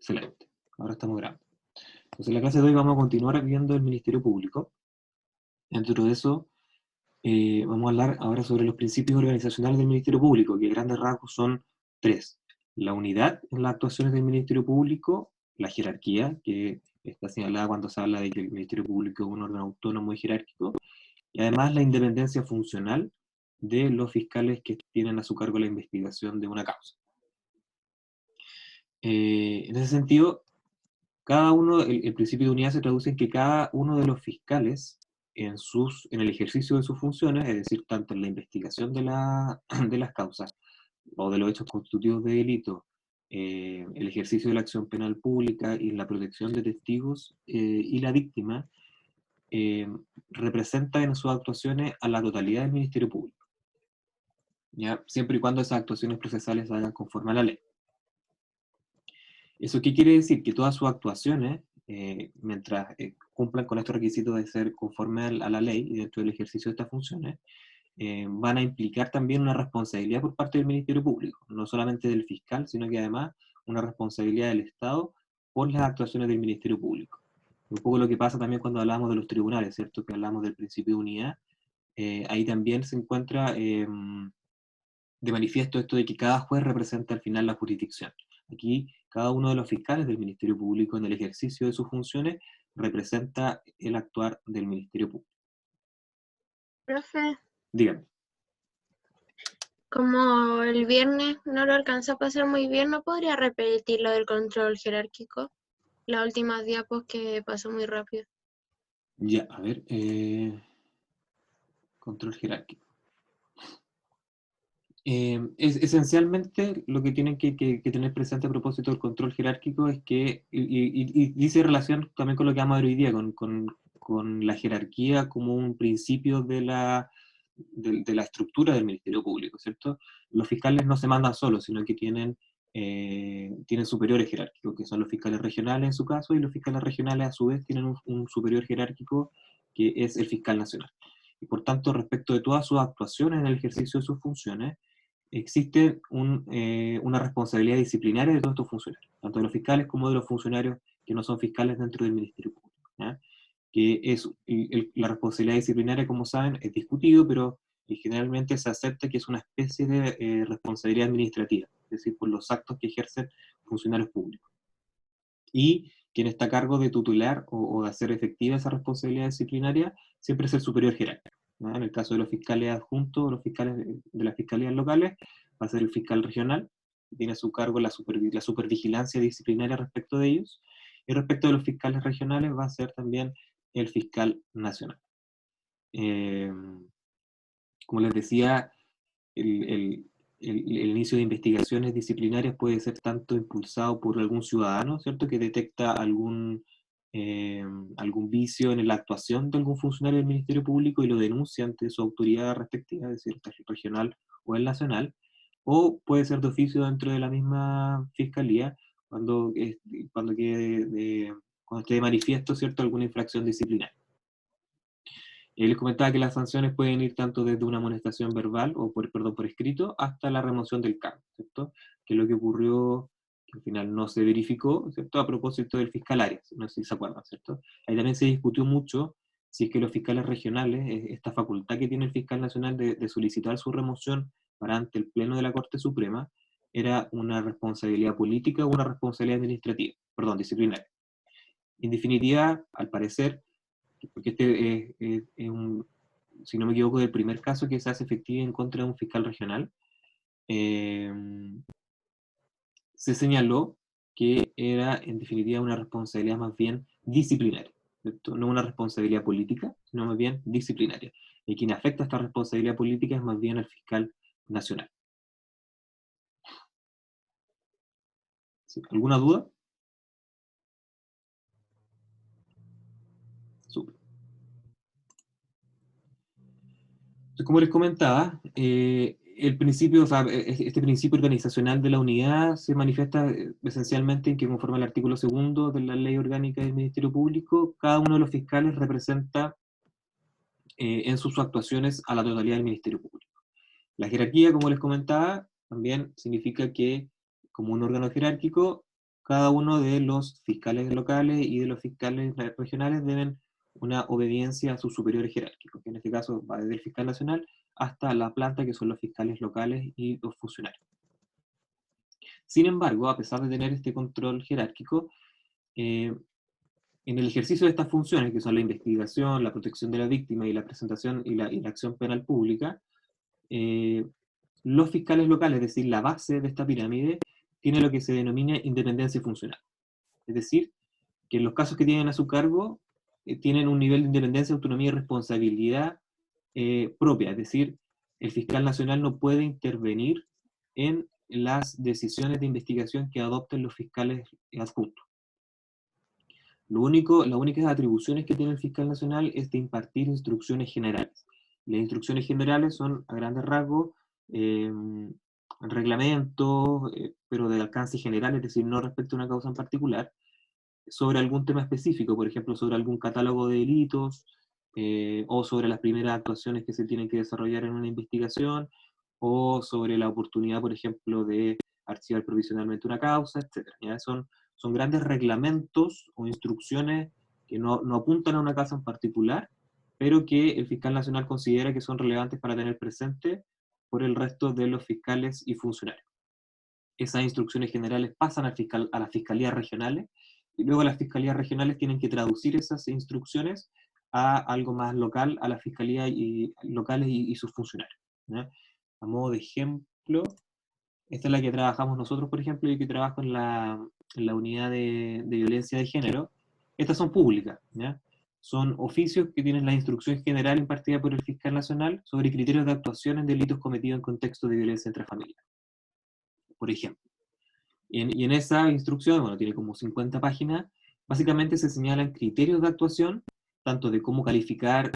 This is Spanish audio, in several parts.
Excelente. Ahora estamos grabando. Entonces, en la clase de hoy vamos a continuar viendo el Ministerio Público. Dentro de eso, vamos a hablar ahora sobre los principios organizacionales del Ministerio Público, que a grandes rasgos son tres. La unidad en las actuaciones del Ministerio Público, la jerarquía, que está señalada cuando se habla de que el Ministerio Público es un órgano autónomo y jerárquico, y además la independencia funcional de los fiscales que tienen a su cargo la investigación de una causa. En ese sentido, cada uno, el principio de unidad se traduce en que cada uno de los fiscales, en el ejercicio de sus funciones, es decir, tanto en la investigación de las causas o de los hechos constitutivos de delito, el ejercicio de la acción penal pública y la protección de testigos y la víctima, representa en sus actuaciones a la totalidad del Ministerio Público, ¿ya? Siempre y cuando esas actuaciones procesales se hagan conforme a la ley. ¿Eso qué quiere decir? Que todas sus actuaciones, mientras cumplan con estos requisitos de ser conforme a la ley y dentro del ejercicio de estas funciones, van a implicar también una responsabilidad por parte del Ministerio Público, no solamente del fiscal, sino que además una responsabilidad del Estado por las actuaciones del Ministerio Público. Un poco lo que pasa también cuando hablamos de los tribunales, ¿cierto? Que hablamos del principio de unidad, ahí también se encuentra de manifiesto esto de que cada juez representa al final la jurisdicción. Aquí, cada uno de los fiscales del Ministerio Público en el ejercicio de sus funciones representa el actuar del Ministerio Público. Profe, Dígame. como el viernes no lo alcanzó a pasar muy bien, ¿no podría repetir lo del control jerárquico? Las últimas diapos que pasó muy rápido. Ya, a ver. Control jerárquico. Esencialmente lo que tienen que tener presente a propósito del control jerárquico es que, y dice relación también con lo que vamos a ver hoy día, con la jerarquía como un principio de la estructura del Ministerio Público, ¿cierto? Los fiscales no se mandan solos, sino que tienen superiores jerárquicos, que son los fiscales regionales en su caso, y los fiscales regionales a su vez tienen un superior jerárquico que es el fiscal nacional. Y por tanto, respecto de todas sus actuaciones en el ejercicio de sus funciones, existe una responsabilidad disciplinaria de todos estos funcionarios, tanto de los fiscales como de los funcionarios que no son fiscales dentro del Ministerio Público, ¿ya? Que es la responsabilidad disciplinaria, como saben, es discutido, pero generalmente se acepta que es una especie de responsabilidad administrativa, es decir, por los actos que ejercen funcionarios públicos. Y quien está a cargo de tutelar o de hacer efectiva esa responsabilidad disciplinaria siempre es el superior jerárquico, ¿no? En el caso de los fiscales adjuntos, los fiscales de las fiscalías locales, va a ser el fiscal regional, que tiene a su cargo la supervigilancia disciplinaria respecto de ellos, y respecto de los fiscales regionales va a ser también el fiscal nacional. Como les decía, el inicio de investigaciones disciplinarias puede ser tanto impulsado por algún ciudadano, ¿cierto?, que detecta algún vicio en la actuación de algún funcionario del Ministerio Público y lo denuncia ante su autoridad respectiva, es decir, regional o el nacional, o puede ser de oficio dentro de la misma fiscalía cuando esté de manifiesto, ¿cierto?, alguna infracción disciplinaria. Les comentaba que las sanciones pueden ir tanto desde una amonestación verbal, o por escrito, hasta la remoción del cargo, ¿cierto? Que es lo que ocurrió, que al final no se verificó, ¿cierto? A propósito del fiscal Arias, no sé si se acuerdan, ¿cierto? Ahí también se discutió mucho si es que los fiscales regionales, esta facultad que tiene el fiscal nacional de solicitar su remoción para ante el Pleno de la Corte Suprema, era una responsabilidad política o una responsabilidad administrativa, disciplinaria. En definitiva, al parecer, porque este es si no me equivoco, el primer caso que se hace efectivo en contra de un fiscal regional, se señaló que era en definitiva una responsabilidad más bien disciplinaria, ¿cierto? No una responsabilidad política, sino más bien disciplinaria. Y quien afecta esta responsabilidad política es más bien el fiscal nacional. ¿Sí? ¿Alguna duda? Súper. Entonces, como les comentaba, el principio, este principio organizacional de la unidad se manifiesta esencialmente en que, conforme al artículo 2 de la Ley Orgánica del Ministerio Público, cada uno de los fiscales representa en sus actuaciones a la totalidad del Ministerio Público. La jerarquía, como les comentaba, también significa que, como un órgano jerárquico, cada uno de los fiscales locales y de los fiscales regionales deben una obediencia a sus superiores jerárquicos, que en este caso va desde el fiscal nacional hasta la planta, que son los fiscales locales y los funcionarios. Sin embargo, a pesar de tener este control jerárquico, en el ejercicio de estas funciones, que son la investigación, la protección de la víctima y la presentación y la acción penal pública, los fiscales locales, es decir, la base de esta pirámide, tiene lo que se denomina independencia funcional. Es decir, que en los casos que tienen a su cargo, tienen un nivel de independencia, autonomía y responsabilidad propia. Es decir, el fiscal nacional no puede intervenir en las decisiones de investigación que adopten los fiscales adjuntos. Las únicas atribuciones que tiene el fiscal nacional es de impartir instrucciones generales. Las instrucciones generales son, a grandes rasgos, reglamentos, pero de alcance general, es decir, no respecto a una causa en particular, sobre algún tema específico, por ejemplo, sobre algún catálogo de delitos, o sobre las primeras actuaciones que se tienen que desarrollar en una investigación, o sobre la oportunidad, por ejemplo, de archivar provisionalmente una causa, etc. ¿Ya? Son grandes reglamentos o instrucciones que no apuntan a una causa en particular, pero que el fiscal nacional considera que son relevantes para tener presente por el resto de los fiscales y funcionarios. Esas instrucciones generales pasan a las fiscalías regionales, y luego las fiscalías regionales tienen que traducir esas instrucciones a algo más local, a las fiscalías locales y sus funcionarios. ¿Ya? A modo de ejemplo, esta es la que trabajamos nosotros, por ejemplo, y que trabajo en la unidad de violencia de género. Estas son públicas, ¿ya? Son oficios que tienen la instrucción general impartida por el fiscal nacional sobre criterios de actuación en delitos cometidos en contexto de violencia intrafamiliar, por ejemplo. Y en esa instrucción, bueno, tiene como 50 páginas, básicamente se señalan criterios de actuación, tanto de cómo calificar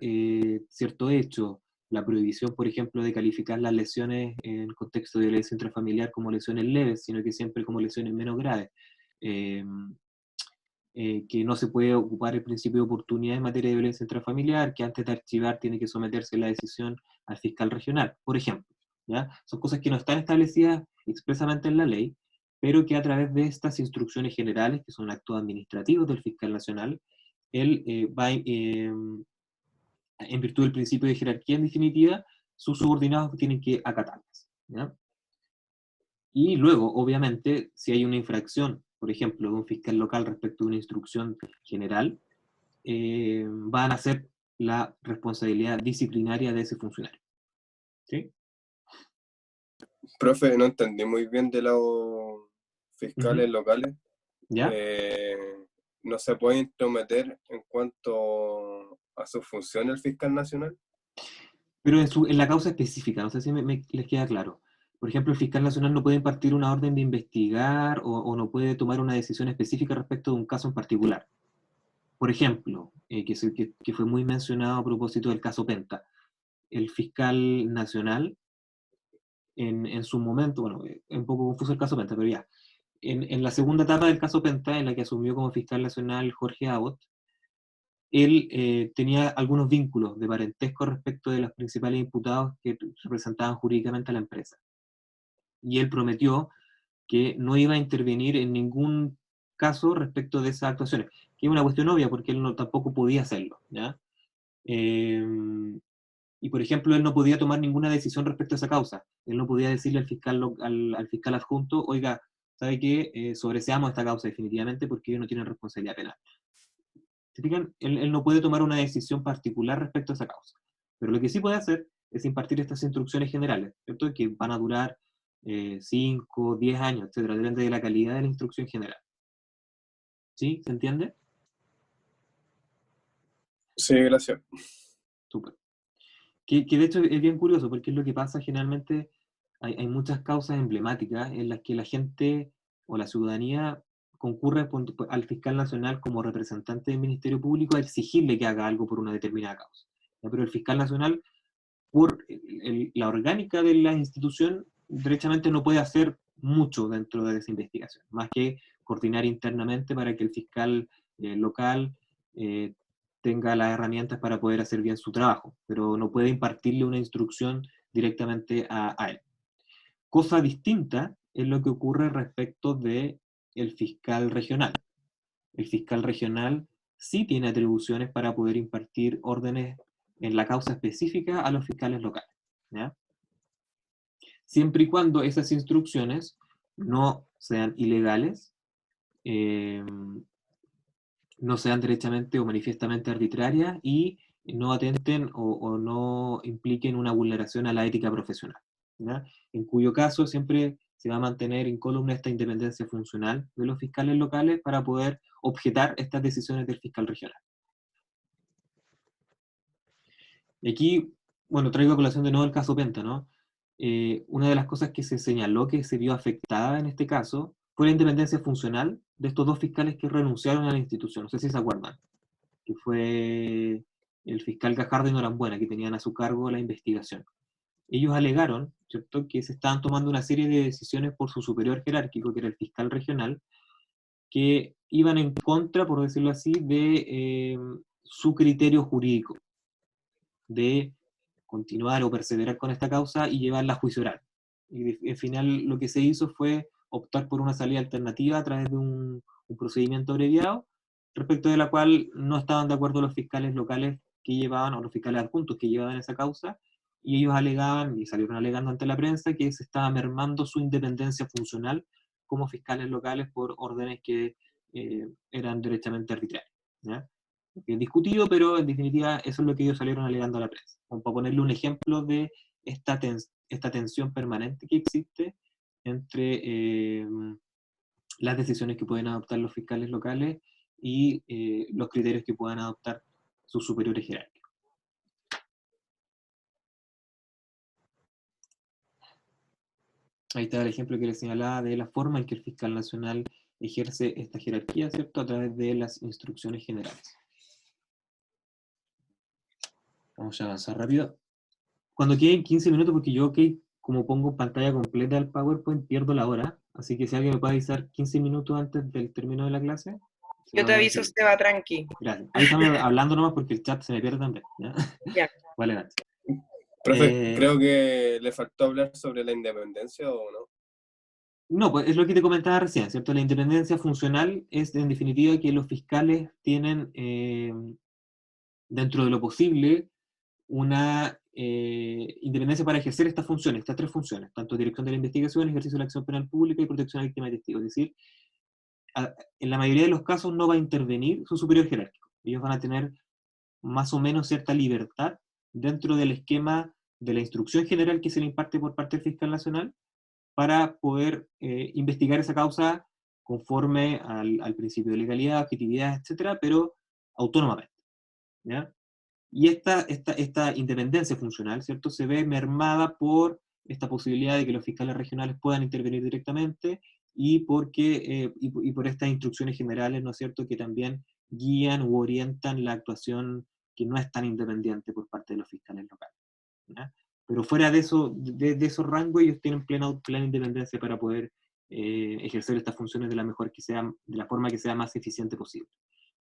cierto hecho, la prohibición, por ejemplo, de calificar las lesiones en contexto de violencia intrafamiliar como lesiones leves, sino que siempre como lesiones menos graves. Que no se puede ocupar el principio de oportunidad en materia de violencia intrafamiliar, que antes de archivar tiene que someterse la decisión al fiscal regional, por ejemplo. ¿Ya? Son cosas que no están establecidas expresamente en la ley, pero que a través de estas instrucciones generales, que son actos administrativos del fiscal nacional, él va, en virtud del principio de jerarquía en definitiva, sus subordinados tienen que acatarlas. ¿Ya? Y luego, obviamente, si hay una infracción, por ejemplo, de un fiscal local respecto a una instrucción general, van a ser la responsabilidad disciplinaria de ese funcionario. ¿Sí? Profe, no entendí muy bien de los fiscales locales. ¿Ya? ¿No se puede intrometer en cuanto a su función el fiscal nacional? Pero en la causa específica, no sé si les queda claro. Por ejemplo, el fiscal nacional no puede impartir una orden de investigar o no puede tomar una decisión específica respecto de un caso en particular. Por ejemplo, que fue muy mencionado a propósito del caso Penta, el fiscal nacional, en su momento, bueno, es un poco confuso el caso Penta, pero ya, en la segunda etapa del caso Penta, en la que asumió como fiscal nacional Jorge Abbott, él tenía algunos vínculos de parentesco respecto de los principales imputados que representaban jurídicamente a la empresa. Y él prometió que no iba a intervenir en ningún caso respecto de esas actuaciones, que es una cuestión obvia porque él tampoco podía hacerlo, ¿ya? Y por ejemplo, él no podía tomar ninguna decisión respecto a esa causa. Él no podía decirle al fiscal, al fiscal adjunto, oiga, ¿sabe qué? Sobreseamos esta causa definitivamente porque ellos no tienen responsabilidad penal. ¿Se fijan? Él no puede tomar una decisión particular respecto a esa causa. Pero lo que sí puede hacer es impartir estas instrucciones generales, ¿cierto? Que van a durar 5, 10 años, etcétera, depende de la calidad de la instrucción general. ¿Sí? ¿Se entiende? Sí, gracias. Súper. Que de hecho es bien curioso, porque es lo que pasa generalmente, hay muchas causas emblemáticas en las que la gente o la ciudadanía concurre al fiscal nacional como representante del Ministerio Público a exigirle que haga algo por una determinada causa. ¿Ya? Pero el fiscal nacional, por la orgánica de la institución, derechamente no puede hacer mucho dentro de esa investigación, más que coordinar internamente para que el fiscal local tenga las herramientas para poder hacer bien su trabajo, pero no puede impartirle una instrucción directamente a él. Cosa distinta es lo que ocurre respecto de el fiscal regional. El fiscal regional sí tiene atribuciones para poder impartir órdenes en la causa específica a los fiscales locales, ¿ya? Siempre y cuando esas instrucciones no sean ilegales, eh, no sean derechamente o manifiestamente arbitrarias y no atenten o no impliquen una vulneración a la ética profesional, ¿ya? En cuyo caso siempre se va a mantener incólume esta independencia funcional de los fiscales locales para poder objetar estas decisiones del fiscal regional. Y aquí, bueno, traigo a colación de nuevo el caso Penta, ¿no? Una de las cosas que se señaló que se vio afectada en este caso fue la independencia funcional de estos dos fiscales que renunciaron a la institución. No sé si se acuerdan, que fue el fiscal Gajardo y Norambuena, que tenían a su cargo la investigación. Ellos alegaron, ¿cierto?, que se estaban tomando una serie de decisiones por su superior jerárquico, que era el fiscal regional, que iban en contra, por decirlo así, de su criterio jurídico, de continuar o perseverar con esta causa y llevarla a juicio oral. Y al final lo que se hizo fue optar por una salida alternativa a través de un procedimiento abreviado, respecto de la cual no estaban de acuerdo los fiscales locales que llevaban, o los fiscales adjuntos que llevaban esa causa, y ellos alegaban, y salieron alegando ante la prensa, que se estaba mermando su independencia funcional como fiscales locales por órdenes que eran derechamente arbitrarias, ¿ya? Es discutido, pero en definitiva eso es lo que ellos salieron alegando a la prensa. Como para ponerle un ejemplo de esta tensión permanente que existe entre las decisiones que pueden adoptar los fiscales locales y los criterios que puedan adoptar sus superiores jerárquicos. Ahí está el ejemplo que les señalaba de la forma en que el fiscal nacional ejerce esta jerarquía, ¿cierto?, a través de las instrucciones generales. Vamos a avanzar rápido. Cuando queden 15 minutos, porque yo, como pongo pantalla completa del PowerPoint, pierdo la hora. Así que si alguien me puede avisar 15 minutos antes del término de la clase. Yo te aviso, Seba, tranqui. Gracias. Avísame hablando nomás porque el chat se me pierde también, ¿ya? Ya. Vale, gracias. Profe, creo que le faltó hablar sobre la independencia, ¿o no? No, pues es lo que te comentaba recién, ¿cierto? La independencia funcional es, en definitiva, que los fiscales tienen, dentro de lo posible, una independencia para ejercer estas funciones, estas tres funciones, tanto dirección de la investigación, ejercicio de la acción penal pública y protección a víctimas y testigos. Es decir, en la mayoría de los casos no va a intervenir su superior jerárquico. Ellos van a tener más o menos cierta libertad dentro del esquema de la instrucción general que se le imparte por parte del fiscal nacional para poder investigar esa causa conforme al principio de legalidad, objetividad, etcétera, pero autónomamente, ¿ya? Y esta independencia funcional, ¿cierto?, se ve mermada por esta posibilidad de que los fiscales regionales puedan intervenir directamente y por estas instrucciones generales, ¿no es cierto?, que también guían u orientan la actuación que no es tan independiente por parte de los fiscales locales, ¿ya? Pero fuera de eso, de esos rangos, ellos tienen plena independencia para poder ejercer estas funciones de la forma que sea más eficiente posible,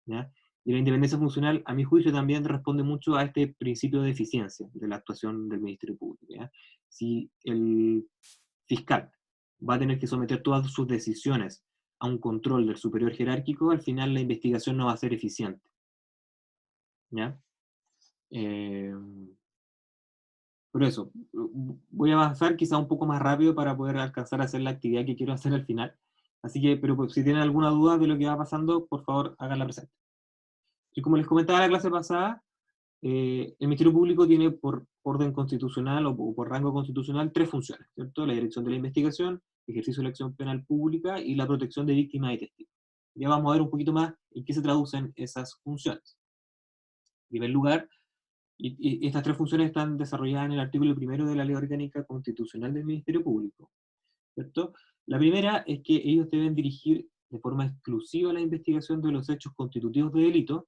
¿ya? Y la independencia funcional, a mi juicio, también responde mucho a este principio de eficiencia de la actuación del Ministerio Público, ¿ya? Si el fiscal va a tener que someter todas sus decisiones a un control del superior jerárquico, al final la investigación no va a ser eficiente, ¿ya? Por eso, voy a avanzar quizá un poco más rápido para poder alcanzar a hacer la actividad que quiero hacer al final. Así que, pero pues, si tienen alguna duda de lo que va pasando, por favor, háganla presente. Y como les comentaba en la clase pasada, el Ministerio Público tiene por orden constitucional o por rango constitucional tres funciones, ¿cierto? La dirección de la investigación, ejercicio de la acción penal pública y la protección de víctimas y testigos. Ya vamos a ver un poquito más en qué se traducen esas funciones. En primer lugar, y estas tres funciones están desarrolladas en el artículo 1 de la Ley Orgánica Constitucional del Ministerio Público, ¿cierto? La primera es que ellos deben dirigir de forma exclusiva la investigación de los hechos constitutivos de delito,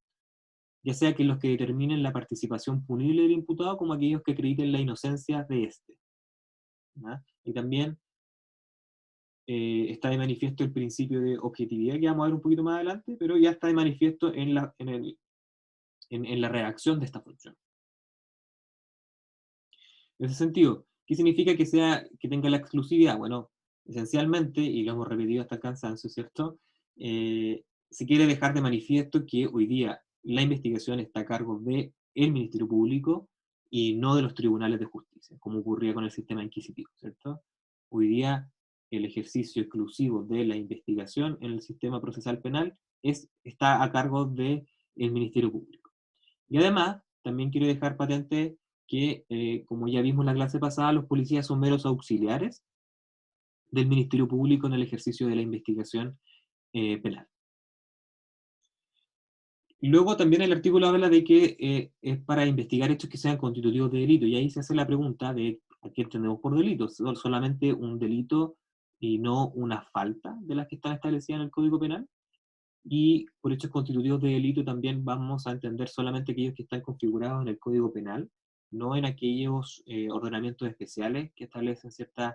ya sea que los que determinen la participación punible del imputado como aquellos que acrediten la inocencia de éste, ¿ya? Y también está de manifiesto el principio de objetividad, que vamos a ver un poquito más adelante, pero ya está de manifiesto en la redacción de esta función. En ese sentido, ¿qué significa que tenga la exclusividad? Bueno, Esencialmente, y lo hemos repetido hasta el cansancio, ¿cierto? Se quiere dejar de manifiesto que hoy día la investigación está a cargo del Ministerio Público y no de los tribunales de justicia, como ocurría con el sistema inquisitivo, ¿cierto? Hoy día el ejercicio exclusivo de la investigación en el sistema procesal penal está a cargo del Ministerio Público. Y además, también quiero dejar patente que, como ya vimos en la clase pasada, los policías son meros auxiliares del Ministerio Público en el ejercicio de la investigación penal. Y luego también el artículo habla de que es para investigar hechos que sean constitutivos de delito, y ahí se hace la pregunta de ¿a qué entendemos por delito? ¿Solamente un delito y no una falta de las que están establecidas en el Código Penal? Y por hechos constitutivos de delito también vamos a entender solamente aquellos que están configurados en el Código Penal, no en aquellos ordenamientos especiales que establecen ciertas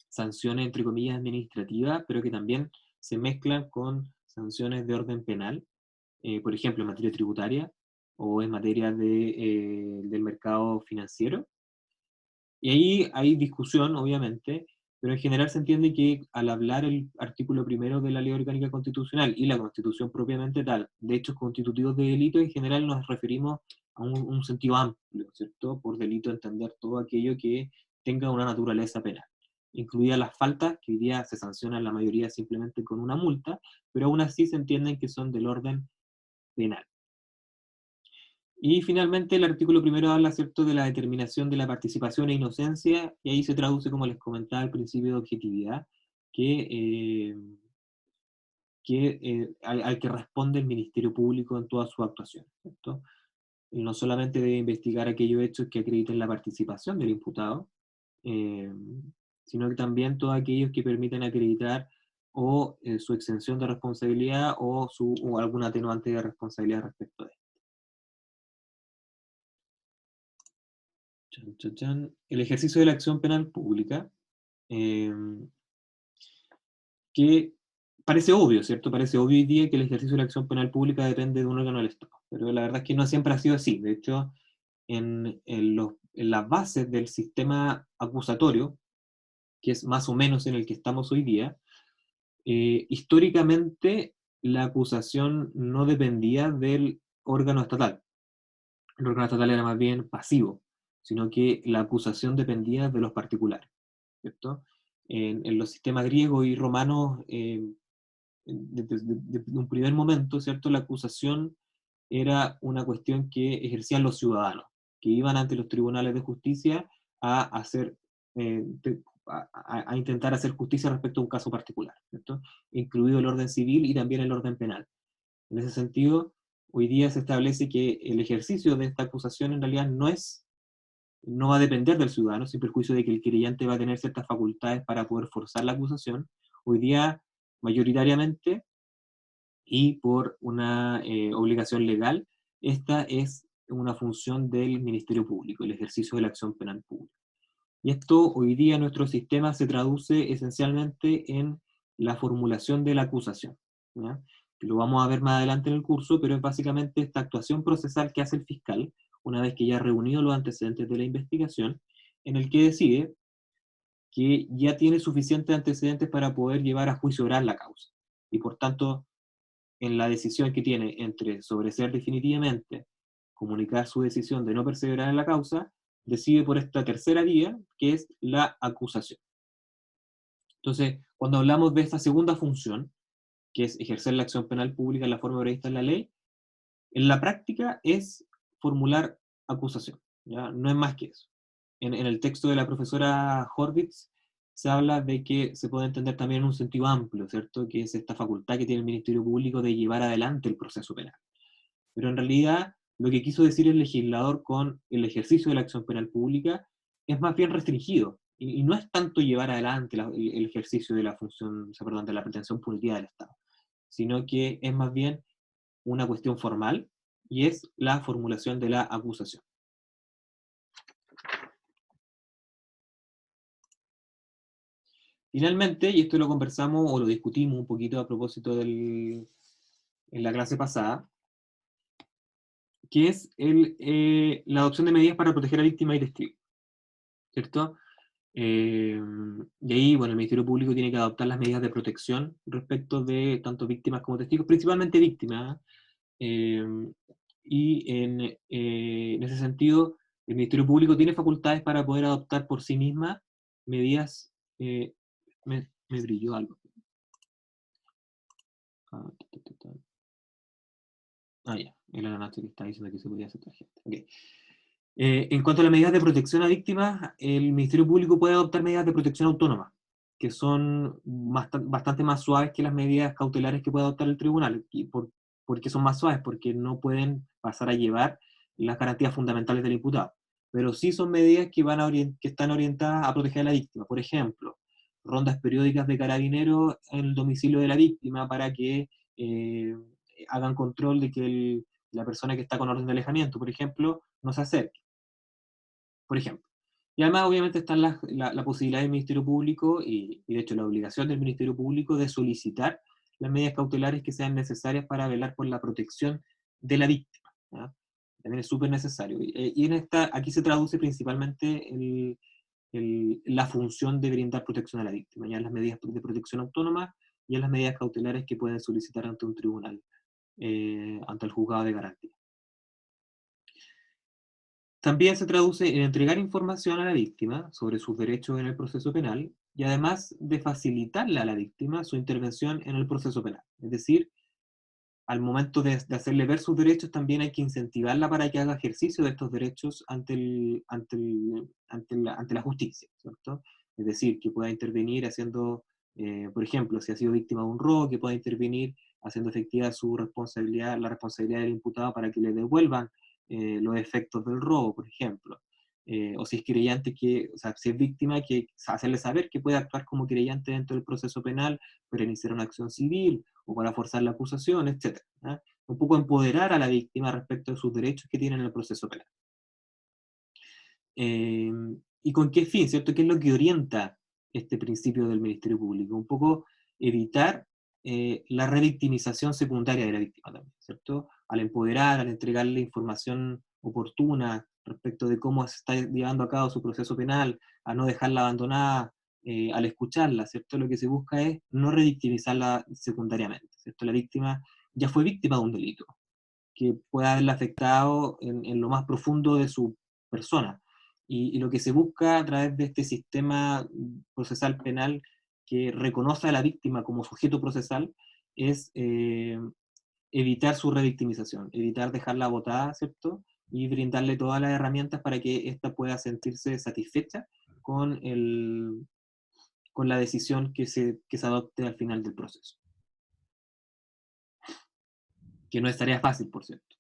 sanciones, entre comillas, administrativas, pero que también se mezclan con sanciones de orden penal, por ejemplo, en materia tributaria o en materia del mercado financiero. Y ahí hay discusión, obviamente, pero en general se entiende que al hablar el artículo primero de la Ley Orgánica Constitucional y la Constitución propiamente tal, de hechos constitutivos de delito, en general nos referimos a un sentido amplio, ¿cierto? Por delito entender todo aquello que tenga una naturaleza penal, incluidas las faltas, que hoy día se sancionan la mayoría simplemente con una multa, pero aún así se entienden que son del orden penal. Y finalmente el artículo primero habla, ¿cierto?, de la determinación de la participación e inocencia, y ahí se traduce, como les comentaba, el principio de objetividad, al que responde el Ministerio Público en toda su actuación, ¿cierto? Y no solamente debe investigar aquellos hechos que acrediten la participación del imputado, sino que también todos aquellos que permiten acreditar o su exención de responsabilidad o algún atenuante de responsabilidad respecto de esto. El ejercicio de la acción penal pública, que parece obvio, ¿cierto? Parece obvio hoy día que el ejercicio de la acción penal pública depende de un órgano del Estado, pero la verdad es que no siempre ha sido así. De hecho, en las bases del sistema acusatorio, que es más o menos en el que estamos hoy día, históricamente la acusación no dependía del órgano estatal. El órgano estatal era más bien pasivo, sino que la acusación dependía de los particulares, ¿cierto? En los sistemas griegos y romanos, de un primer momento, ¿cierto?, la acusación era una cuestión que ejercían los ciudadanos, que iban ante los tribunales de justicia a hacer, a intentar hacer justicia respecto a un caso particular, ¿cierto?, incluido el orden civil y también el orden penal. En ese sentido, hoy día se establece que el ejercicio de esta acusación en realidad no va a depender del ciudadano, sin perjuicio de que el querellante va a tener ciertas facultades para poder forzar la acusación. Hoy día, mayoritariamente, y por una obligación legal, esta es una función del Ministerio Público, el ejercicio de la acción penal pública. Y esto hoy día en nuestro sistema se traduce esencialmente en la formulación de la acusación, ¿ya? Que lo vamos a ver más adelante en el curso, pero es básicamente esta actuación procesal que hace el fiscal, una vez que ya ha reunido los antecedentes de la investigación, en el que decide que ya tiene suficientes antecedentes para poder llevar a juicio oral la causa. Y por tanto, en la decisión que tiene entre sobreseer definitivamente, comunicar su decisión de no perseverar en la causa, decide por esta tercera vía, que es la acusación. Entonces, cuando hablamos de esta segunda función, que es ejercer la acción penal pública en la forma prevista en la ley, en la práctica es formular acusación, ¿ya? No es más que eso. En el texto de la profesora Horvitz se habla de que se puede entender también en un sentido amplio, ¿cierto? Que es esta facultad que tiene el Ministerio Público de llevar adelante el proceso penal. Pero en realidad, lo que quiso decir el legislador con el ejercicio de la acción penal pública es más bien restringido, y no es tanto llevar adelante el ejercicio de la función, de la pretensión punitiva del Estado, sino que es más bien una cuestión formal, y es la formulación de la acusación. Finalmente, y esto lo conversamos o lo discutimos un poquito a propósito en la clase pasada, que es la adopción de medidas para proteger a víctimas y testigos, ¿cierto? Y ahí, bueno, el Ministerio Público tiene que adoptar las medidas de protección respecto de tanto víctimas como testigos, principalmente víctimas. En ese sentido, el Ministerio Público tiene facultades para poder adoptar por sí misma medidas. Me brilló algo. Ya, era la Nacho que está diciendo que se podía hacer tarjeta. Okay. En cuanto a las medidas de protección a víctimas, el Ministerio Público puede adoptar medidas de protección autónoma, que son bastante más suaves que las medidas cautelares que puede adoptar el tribunal. ¿Por qué son más suaves? Porque no pueden pasar a llevar las garantías fundamentales del imputado. Pero sí son medidas que, que están orientadas a proteger a la víctima. Por ejemplo, rondas periódicas de carabineros en el domicilio de la víctima para que hagan control de que la persona que está con orden de alejamiento, por ejemplo, no se acerque. Por ejemplo. Y además, obviamente, está la posibilidad del Ministerio Público y, de hecho, la obligación del Ministerio Público de solicitar las medidas cautelares que sean necesarias para velar por la protección de la víctima. ¿Ya? También es súper necesario. Y aquí se traduce principalmente la función de brindar protección a la víctima, ya en las medidas de protección autónoma y en las medidas cautelares que pueden solicitar ante un tribunal, ante el juzgado de garantía. También se traduce en entregar información a la víctima sobre sus derechos en el proceso penal y además de facilitarle a la víctima su intervención en el proceso penal. Es decir, al momento de hacerle ver sus derechos también hay que incentivarla para que haga ejercicio de estos derechos ante la justicia, ¿cierto? Es decir, que pueda intervenir haciendo, por ejemplo, si ha sido víctima de un robo, que pueda intervenir haciendo efectiva su responsabilidad, la responsabilidad del imputado para que le devuelvan los efectos del robo, por ejemplo. O si es querellante, o sea, si es víctima, que hacerle saber que puede actuar como querellante dentro del proceso penal para iniciar una acción civil o para forzar la acusación, etc. ¿eh? Un poco empoderar a la víctima respecto de sus derechos que tiene en el proceso penal. ¿Y con qué fin, cierto? ¿Qué es lo que orienta este principio del Ministerio Público? Un poco evitar la revictimización secundaria de la víctima también, ¿cierto? Al empoderar, al entregarle información oportuna respecto de cómo se está llevando a cabo su proceso penal, a no dejarla abandonada, al escucharla, ¿cierto? Lo que se busca es no revictimizarla secundariamente, ¿cierto? La víctima ya fue víctima de un delito, que puede haberla afectado en lo más profundo de su persona. Y lo que se busca a través de este sistema procesal penal que reconoce a la víctima como sujeto procesal es evitar su revictimización, evitar dejarla botada, ¿cierto? Y brindarle todas las herramientas para que ésta pueda sentirse satisfecha con, con la decisión que se adopte al final del proceso. Que no es tarea fácil, por cierto.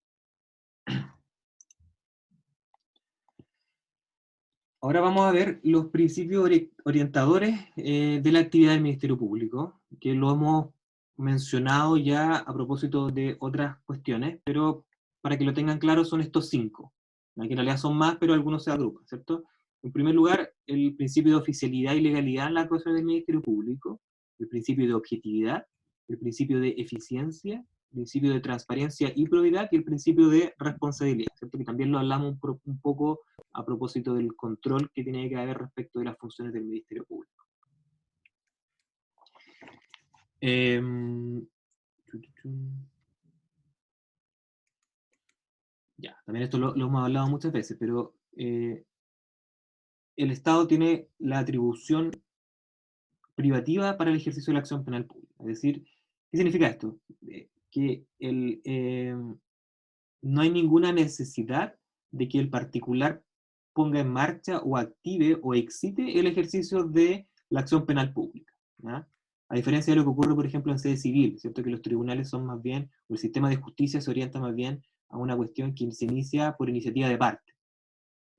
Ahora vamos a ver los principios orientadores de la actividad del Ministerio Público, que lo hemos mencionado ya a propósito de otras cuestiones, pero para que lo tengan claro son estos 5, que en realidad son más, pero algunos se agrupan, ¿cierto? En primer lugar, el principio de oficialidad y legalidad en la actuación del Ministerio Público, el principio de objetividad, el principio de eficiencia, el principio de transparencia y probidad y el principio de responsabilidad, ¿cierto? Que también lo hablamos un poco a propósito del control que tiene que haber respecto de las funciones del Ministerio Público. Ya, también esto lo hemos hablado muchas veces, pero el Estado tiene la atribución privativa para el ejercicio de la acción penal pública. Es decir, ¿qué significa esto? Que no hay ninguna necesidad de que el particular ponga en marcha o active o excite el ejercicio de la acción penal pública. ¿Ya? A diferencia de lo que ocurre, por ejemplo, en sede civil, ¿cierto? Que los tribunales son más bien, o el sistema de justicia se orienta más bien a una cuestión que se inicia por iniciativa de parte.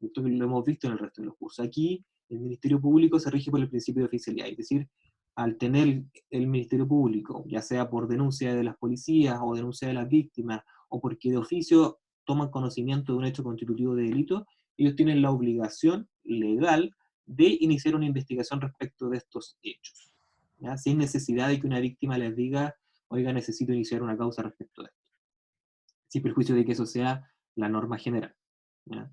Esto lo hemos visto en el resto de los cursos. Aquí el Ministerio Público se rige por el principio de oficialidad, es decir, al tener el Ministerio Público, ya sea por denuncia de las policías o denuncia de las víctimas, o porque de oficio toman conocimiento de un hecho constitutivo de delito, ellos tienen la obligación legal de iniciar una investigación respecto de estos hechos, ¿ya? Sin necesidad de que una víctima les diga, oiga, necesito iniciar una causa respecto de esto, sin perjuicio de que eso sea la norma general, ¿ya?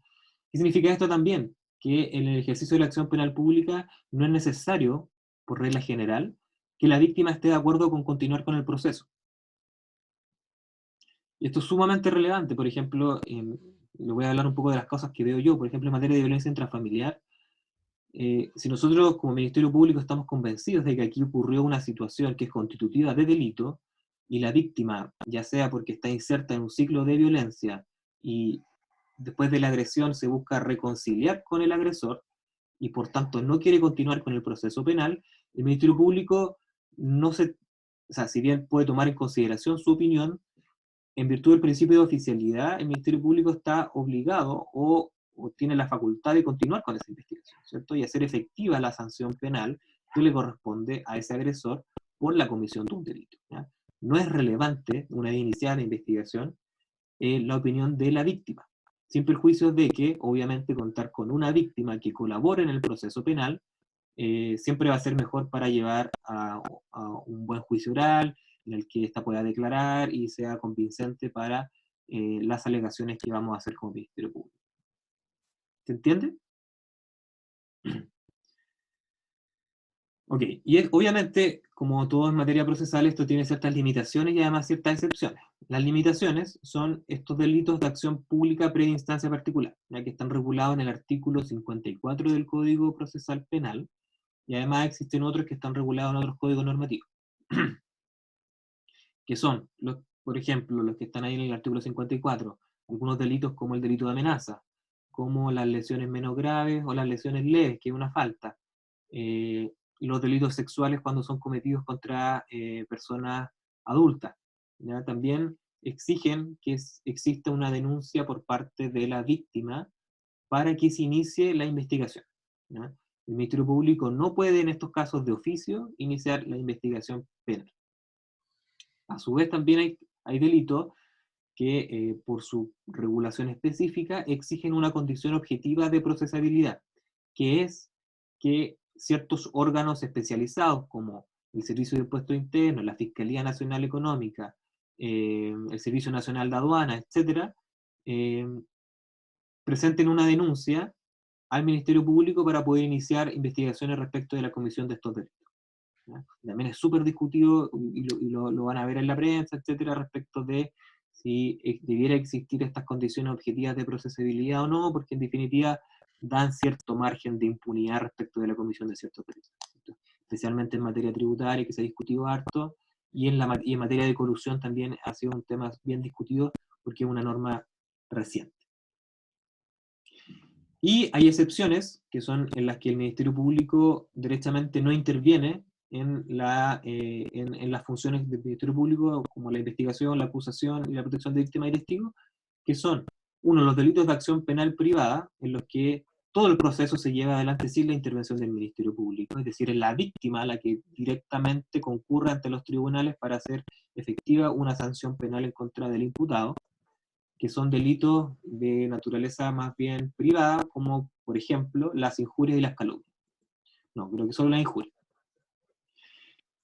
¿Qué significa esto también? que en el ejercicio de la acción penal pública no es necesario, por regla general, que la víctima esté de acuerdo con continuar con el proceso. Y esto es sumamente relevante. Por ejemplo, le voy a hablar un poco de las cosas que veo yo, por ejemplo, en materia de violencia intrafamiliar. Si nosotros como Ministerio Público estamos convencidos de que aquí ocurrió una situación que es constitutiva de delito, y la víctima, ya sea porque está inserta en un ciclo de violencia, y después de la agresión se busca reconciliar con el agresor, y por tanto no quiere continuar con el proceso penal, el Ministerio Público no se, o sea, si bien puede tomar en consideración su opinión, en virtud del principio de oficialidad, el Ministerio Público está obligado o tiene la facultad de continuar con esa investigación, ¿cierto? Y hacer efectiva la sanción penal que le corresponde a ese agresor por la comisión de un delito, ¿ya? No es relevante, una vez iniciada la investigación, la opinión de la víctima, sin perjuicio de que, obviamente, contar con una víctima que colabore en el proceso penal siempre va a ser mejor para llevar a un buen juicio oral, en el que ésta pueda declarar y sea convincente para las alegaciones que vamos a hacer como Ministerio Público. ¿Se entiende? Ok, y obviamente, como todo en materia procesal, esto tiene ciertas limitaciones y además ciertas excepciones. Las limitaciones son estos delitos de acción pública previa instancia particular, ya que están regulados en el artículo 54 del Código Procesal Penal, y además existen otros que están regulados en otros códigos normativos. Que son, por ejemplo, los que están ahí en el artículo 54, algunos delitos como el delito de amenaza, como las lesiones menos graves o las lesiones leves, que es una falta, los delitos sexuales cuando son cometidos contra personas adultas, ¿ya? También exigen que exista una denuncia por parte de la víctima para que se inicie la investigación, ¿ya? El Ministerio Público no puede en estos casos de oficio iniciar la investigación penal. A su vez también hay delitos que por su regulación específica exigen una condición objetiva de procesabilidad, que es que ciertos órganos especializados como el Servicio de Impuestos Internos, la Fiscalía Nacional Económica, el Servicio Nacional de Aduana, etc., presenten una denuncia al Ministerio Público para poder iniciar investigaciones respecto de la comisión de estos delitos, ¿ya? También es súper discutido, y lo van a ver en la prensa, etcétera, respecto de si debiera existir estas condiciones objetivas de procesabilidad o no, porque en definitiva dan cierto margen de impunidad respecto de la comisión de ciertos delitos, ¿cierto? Especialmente en materia tributaria, que se ha discutido harto, y en materia de corrupción también ha sido un tema bien discutido, porque es una norma reciente. Y hay excepciones, que son en las que el Ministerio Público derechamente no interviene en las funciones del Ministerio Público, como la investigación, la acusación y la protección de víctimas y testigos, que son, uno, los delitos de acción penal privada, en los que todo el proceso se lleva adelante sin la intervención del Ministerio Público, es decir, es la víctima la que directamente concurre ante los tribunales para hacer efectiva una sanción penal en contra del imputado, que son delitos de naturaleza más bien privada, como por ejemplo las injurias y las calumnias. No, creo que solo las injurias.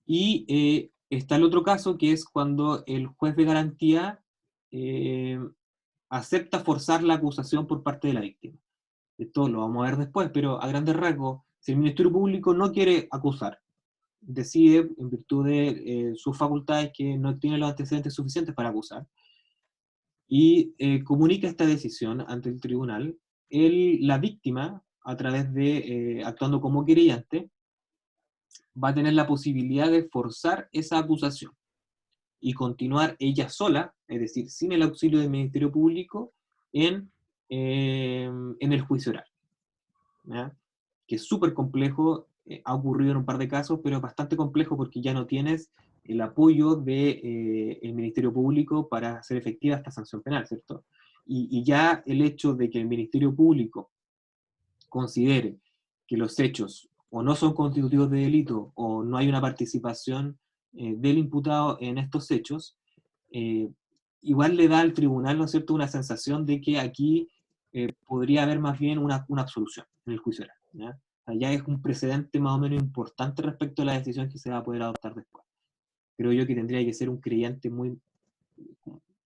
Y está el otro caso, que es cuando el juez de garantía acepta forzar la acusación por parte de la víctima. Esto lo vamos a ver después, pero a grandes rasgos, si el Ministerio Público no quiere acusar, decide, en virtud de sus facultades, que no tiene los antecedentes suficientes para acusar, y comunica esta decisión ante el tribunal, la víctima, a través de actuando como querellante, va a tener la posibilidad de forzar esa acusación y continuar ella sola, es decir, sin el auxilio del Ministerio Público, en el juicio oral, ¿ya? Que es súper complejo, ha ocurrido en un par de casos, pero es bastante complejo porque ya no tienes el apoyo del Ministerio Público para hacer efectiva esta sanción penal, ¿cierto? Y ya el hecho de que el Ministerio Público considere que los hechos o no son constitutivos de delito o no hay una participación del imputado en estos hechos, igual le da al tribunal, ¿no es cierto?, una sensación de que aquí podría haber más bien una absolución en el juicio oral, ¿ya? O sea, ya es un precedente más o menos importante respecto a la decisión que se va a poder adoptar después. Creo yo que tendría que ser un creyente muy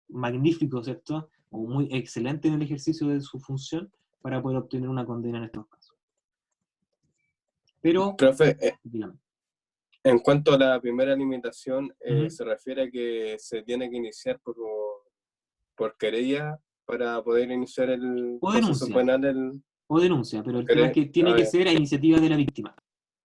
magnífico, ¿cierto?, o muy excelente en el ejercicio de su función para poder obtener una condena en estos casos. Pero, Profe, dígame. en cuanto a la primera limitación, Ujú. se refiere a que se tiene que iniciar por querella para poder iniciar el O proceso denuncia, penal. pero el tema es ¿Querer? que tiene Ah, que ya. ser a iniciativa de la víctima.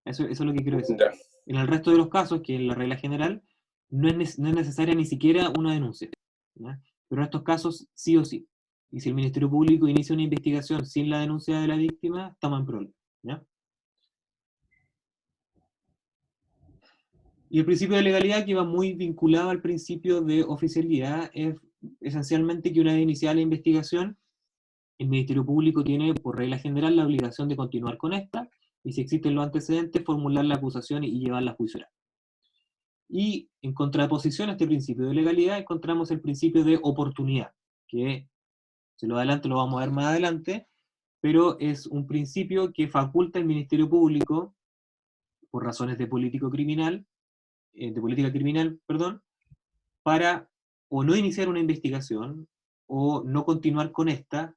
Eso es lo que quiero decir. Ya. En el resto de los casos, que en la regla general, no es necesaria ni siquiera una denuncia, ¿ya? Pero en estos casos, sí o sí. Y si el Ministerio Público inicia una investigación sin la denuncia de la víctima, estamos en problema, ¿ya? Y el principio de legalidad, que va muy vinculado al principio de oficialidad, es esencialmente que una vez iniciada la investigación, el Ministerio Público tiene, por regla general, la obligación de continuar con esta, y si existen los antecedentes, formular la acusación y llevarla a juicio oral. Y en contraposición a este principio de legalidad, encontramos el principio de oportunidad, que se lo adelanto, lo vamos a ver más adelante, pero es un principio que faculta al Ministerio Público, por razones de de política criminal, perdón, para o no iniciar una investigación o no continuar con esta,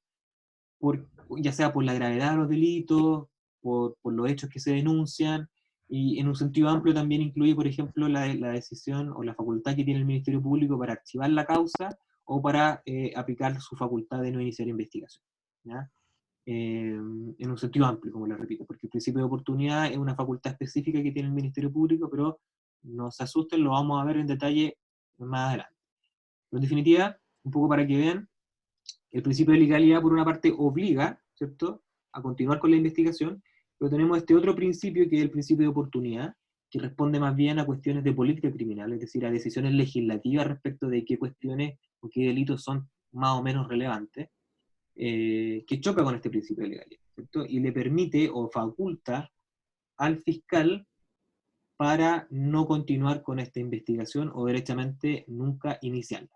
ya sea por la gravedad de los delitos, por los hechos que se denuncian, y en un sentido amplio también incluye, por ejemplo, la decisión o la facultad que tiene el Ministerio Público para archivar la causa o para aplicar su facultad de no iniciar investigación, ¿ya? En un sentido amplio, como les repito, porque el principio de oportunidad es una facultad específica que tiene el Ministerio Público, pero no se asusten, lo vamos a ver en detalle más adelante. Pero en definitiva, un poco para que vean, el principio de legalidad, por una parte, obliga, ¿cierto?, a continuar con la investigación, pero tenemos este otro principio, que es el principio de oportunidad, que responde más bien a cuestiones de política criminal, es decir, a decisiones legislativas respecto de qué cuestiones o qué delitos son más o menos relevantes, que choca con este principio de legalidad, ¿cierto? Y le permite o faculta al fiscal para no continuar con esta investigación o derechamente nunca iniciarla.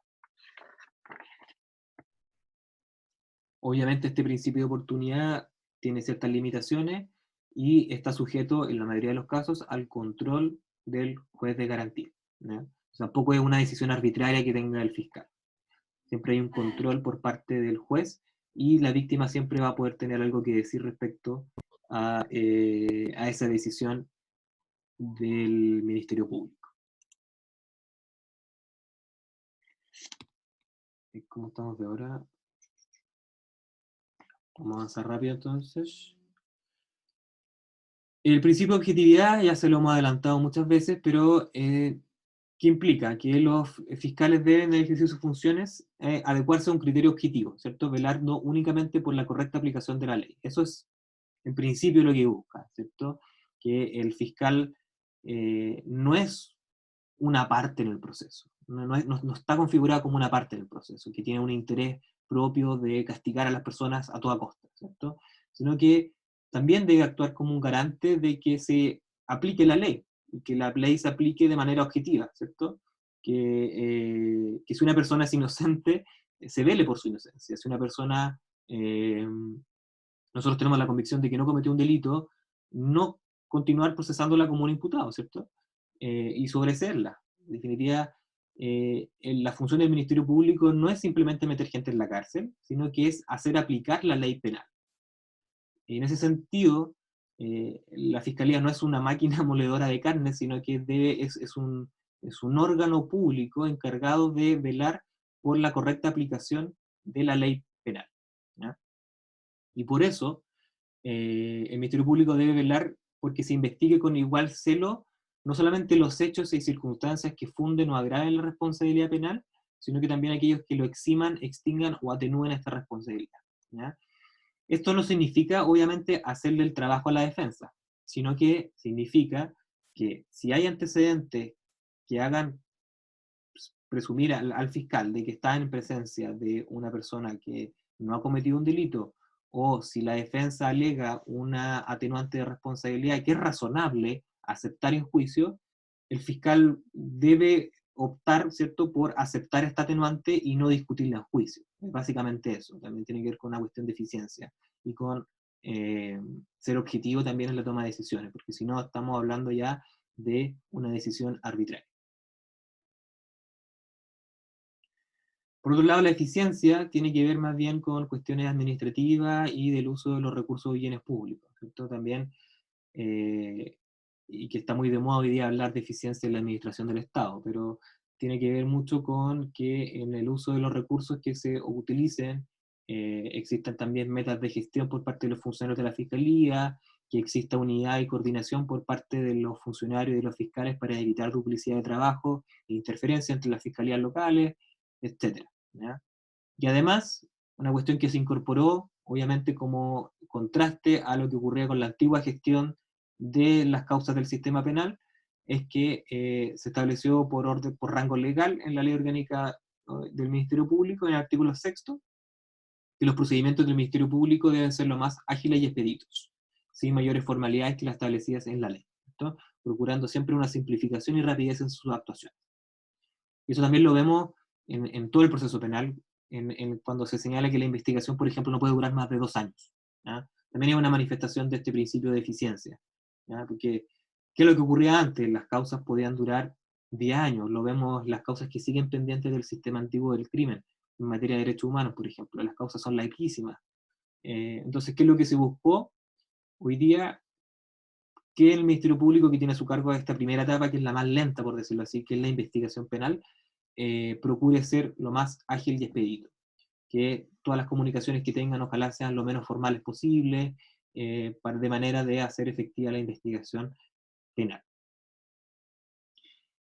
Obviamente este principio de oportunidad tiene ciertas limitaciones y está sujeto, en la mayoría de los casos, al control del juez de garantía, ¿no? O sea, tampoco es una decisión arbitraria que tenga el fiscal. Siempre hay un control por parte del juez y la víctima siempre va a poder tener algo que decir respecto a esa decisión del Ministerio Público. ¿Cómo estamos de hora? Vamos a avanzar rápido entonces. El principio de objetividad ya se lo hemos adelantado muchas veces, pero ¿qué implica? Que los fiscales deben, en ejercicio sus funciones, adecuarse a un criterio objetivo, ¿cierto? Velar no únicamente por la correcta aplicación de la ley. Eso es, en principio, lo que busca, ¿cierto? Que el fiscal no es una parte en el proceso, no está configurado como una parte en el proceso, que tiene un interés propio de castigar a las personas a toda costa, ¿cierto? Sino que también debe actuar como un garante de que se aplique la ley, y que la ley se aplique de manera objetiva, ¿cierto? Que si una persona es inocente, se vele por su inocencia. Si una persona, nosotros tenemos la convicción de que no cometió un delito, no continuar procesándola como un imputado, ¿cierto? Y sobreseerla. En definitiva, la función del Ministerio Público no es simplemente meter gente en la cárcel, sino que es hacer aplicar la ley penal. En ese sentido, la Fiscalía no es una máquina moledora de carne, sino que es un órgano público encargado de velar por la correcta aplicación de la ley penal, ¿ya? Y por eso, el Ministerio Público debe velar porque se investigue con igual celo no solamente los hechos y circunstancias que funden o agraven la responsabilidad penal, sino que también aquellos que lo eximan, extingan o atenúen esta responsabilidad, ¿ya? Esto no significa, obviamente, hacerle el trabajo a la defensa, sino que significa que si hay antecedentes que hagan presumir al fiscal de que está en presencia de una persona que no ha cometido un delito, o si la defensa alega una atenuante de responsabilidad que es razonable aceptar en juicio, el fiscal debe optar, ¿cierto?, por aceptar esta atenuante y no discutirla en juicio. Es básicamente eso. También tiene que ver con una cuestión de eficiencia y con ser objetivo también en la toma de decisiones, porque si no estamos hablando ya de una decisión arbitraria. Por otro lado, la eficiencia tiene que ver más bien con cuestiones administrativas y del uso de los recursos y bienes públicos, ¿cierto? También y que está muy de moda hoy día hablar de eficiencia en la administración del Estado, pero tiene que ver mucho con que en el uso de los recursos que se utilicen existan también metas de gestión por parte de los funcionarios de la Fiscalía, que exista unidad y coordinación por parte de los funcionarios y de los fiscales para evitar duplicidad de trabajo e interferencia entre las fiscalías locales, etc. ¿Ya? Y además, una cuestión que se incorporó, obviamente como contraste a lo que ocurría con la antigua gestión de las causas del sistema penal, es que se estableció por orden, por rango legal en la Ley Orgánica del Ministerio Público, en el artículo 6º, que los procedimientos del Ministerio Público deben ser lo más ágiles y expeditos, sin mayores formalidades que las establecidas en la ley, ¿cierto? Procurando siempre una simplificación y rapidez en sus actuaciones. Y eso también lo vemos en todo el proceso penal, cuando se señala que la investigación, por ejemplo, no puede durar más de 2 años. ¿Ya? También es una manifestación de este principio de eficiencia. ¿Ya? Porque, ¿qué es lo que ocurría antes? Las causas podían durar 10 años. Lo vemos las causas que siguen pendientes del sistema antiguo del crimen, en materia de derechos humanos, por ejemplo. Las causas son larguísimas. Entonces, ¿qué es lo que se buscó? Hoy día, que el Ministerio Público, que tiene a su cargo esta primera etapa, que es la más lenta, por decirlo así, que es la investigación penal, procure ser lo más ágil y expedito. Que todas las comunicaciones que tengan ojalá sean lo menos formales posible, de manera de hacer efectiva la investigación penal.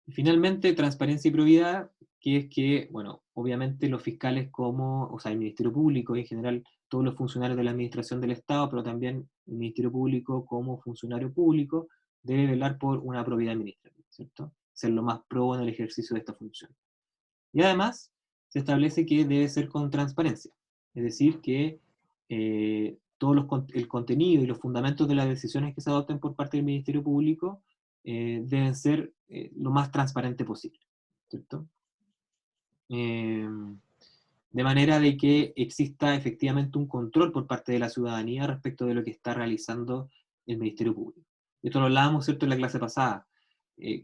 Y finalmente, transparencia y probidad, que es que, bueno, obviamente los fiscales o sea, el Ministerio Público y en general todos los funcionarios de la administración del Estado, pero también el Ministerio Público como funcionario público, debe velar por una probidad administrativa, ¿cierto? Ser lo más probo en el ejercicio de esta función. Y además, se establece que debe ser con transparencia, es decir, que el contenido y los fundamentos de las decisiones que se adopten por parte del Ministerio Público deben ser lo más transparente posible, ¿cierto? De manera de que exista efectivamente un control por parte de la ciudadanía respecto de lo que está realizando el Ministerio Público. Esto lo hablábamos, ¿cierto?, en la clase pasada,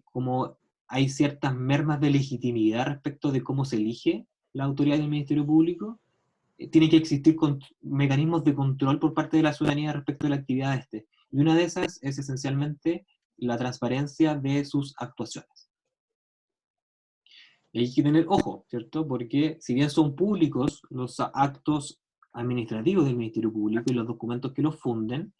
como hay ciertas mermas de legitimidad respecto de cómo se elige la autoridad del Ministerio Público, tiene que existir mecanismos de control por parte de la ciudadanía respecto de la actividad de este. Y una de esas es esencialmente la transparencia de sus actuaciones. Y hay que tener ojo, ¿cierto? Porque si bien son públicos los actos administrativos del Ministerio Público y los documentos que los funden,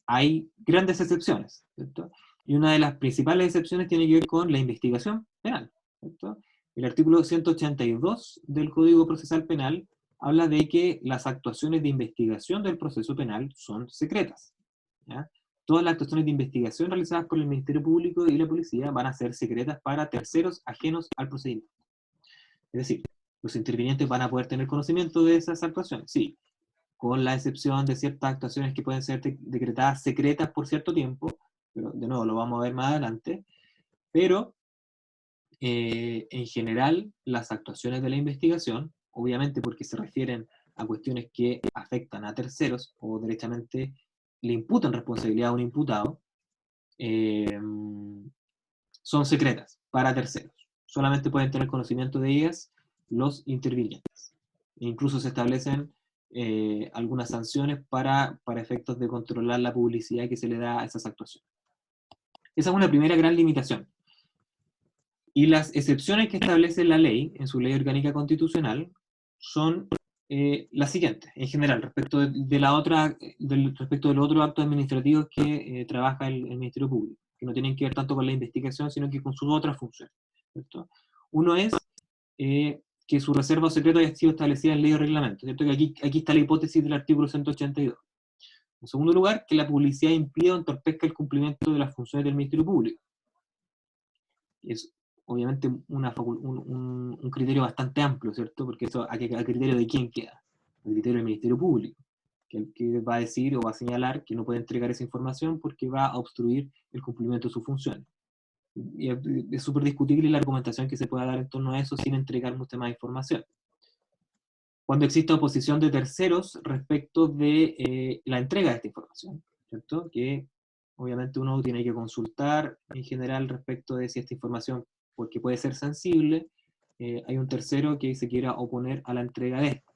hay grandes excepciones, ¿cierto? Y una de las principales excepciones tiene que ver con la investigación penal, ¿cierto? El artículo 182 del Código Procesal Penal habla de que las actuaciones de investigación del proceso penal son secretas, ¿ya? Todas las actuaciones de investigación realizadas por el Ministerio Público y la Policía van a ser secretas para terceros ajenos al procedimiento. Es decir, los intervinientes van a poder tener conocimiento de esas actuaciones, sí, con la excepción de ciertas actuaciones que pueden ser decretadas secretas por cierto tiempo, pero de nuevo lo vamos a ver más adelante, pero en general las actuaciones de la investigación, obviamente porque se refieren a cuestiones que afectan a terceros o derechamente le imputan responsabilidad a un imputado, son secretas para terceros. Solamente pueden tener conocimiento de ellas los intervinientes. E incluso se establecen algunas sanciones para efectos de controlar la publicidad que se le da a esas actuaciones. Esa es una primera gran limitación. Y las excepciones que establece la ley, en su ley orgánica constitucional, son las siguientes, en general, respecto de los otros actos administrativos que trabaja el Ministerio Público, que no tienen que ver tanto con la investigación, sino que con sus otras funciones, ¿cierto? Uno es que su reserva o secreto haya sido establecida en ley o reglamento, ¿cierto? Que aquí está la hipótesis del artículo 182. En segundo lugar, que la publicidad impida o entorpezca el cumplimiento de las funciones del Ministerio Público. Es obviamente un criterio bastante amplio, ¿cierto? Porque eso a criterio de quién queda, a criterio del Ministerio Público, que el que va a decir o va a señalar que no puede entregar esa información porque va a obstruir el cumplimiento de sus funciones. Y es súper discutible la argumentación que se pueda dar en torno a eso sin entregar mucha más información. Cuando existe oposición de terceros respecto de la entrega de esta información, ¿cierto? Que obviamente uno tiene que consultar en general respecto de si esta información, porque puede ser sensible, hay un tercero que se quiera oponer a la entrega de esta.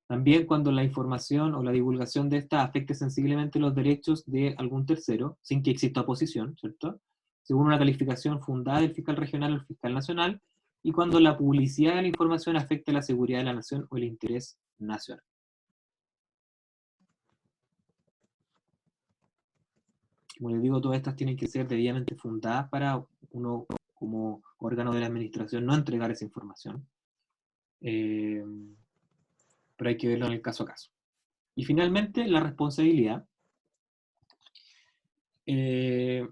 También cuando la información o la divulgación de esta afecte sensiblemente los derechos de algún tercero, sin que exista oposición, ¿cierto? Según una calificación fundada del fiscal regional o el fiscal nacional, y cuando la publicidad de la información afecte la seguridad de la nación o el interés nacional. Como les digo, todas estas tienen que ser debidamente fundadas para uno, como órgano de la administración, no entregar esa información. Pero hay que verlo en el caso a caso. Y finalmente, la responsabilidad. Que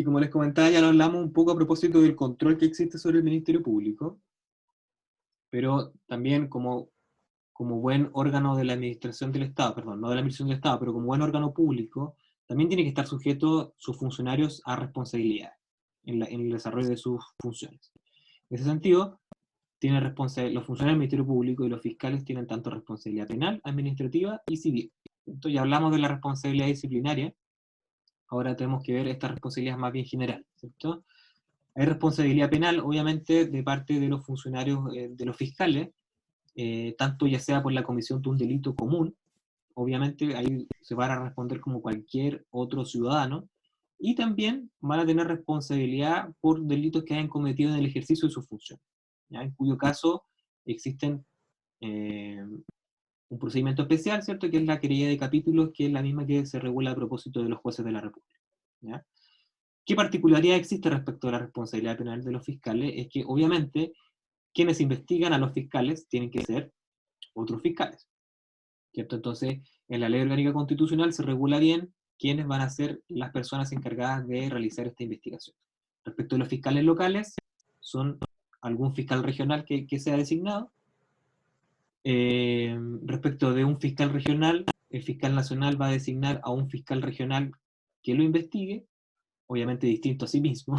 como les comentaba, ya lo hablamos un poco a propósito del control que existe sobre el Ministerio Público, pero también como buen órgano de la administración del Estado, perdón, no de la administración del Estado, pero como buen órgano público, también tiene que estar sujeto sus funcionarios a responsabilidad en el desarrollo de sus funciones. En ese sentido, los funcionarios del Ministerio Público y los fiscales tienen tanto responsabilidad penal, administrativa y civil. Entonces ya hablamos de la responsabilidad disciplinaria, ahora tenemos que ver esta responsabilidad más bien general, ¿cierto? Hay responsabilidad penal, obviamente, de parte de los funcionarios, de los fiscales, tanto ya sea por la comisión de un delito común, obviamente ahí se van a responder como cualquier otro ciudadano, y también van a tener responsabilidad por delitos que hayan cometido en el ejercicio de su función, ¿ya? En cuyo caso existen un procedimiento especial, ¿cierto?, que es la querella de capítulos, que es la misma que se regula a propósito de los jueces de la República, ¿ya? ¿Qué particularidad existe respecto a la responsabilidad penal de los fiscales? Es que obviamente quienes investigan a los fiscales tienen que ser otros fiscales, ¿cierto? Entonces, en la Ley Orgánica Constitucional se regula bien quiénes van a ser las personas encargadas de realizar esta investigación. Respecto a los fiscales locales, son algún fiscal regional que sea designado. Respecto de un fiscal regional, el fiscal nacional va a designar a un fiscal regional que lo investigue, obviamente distinto a sí mismo.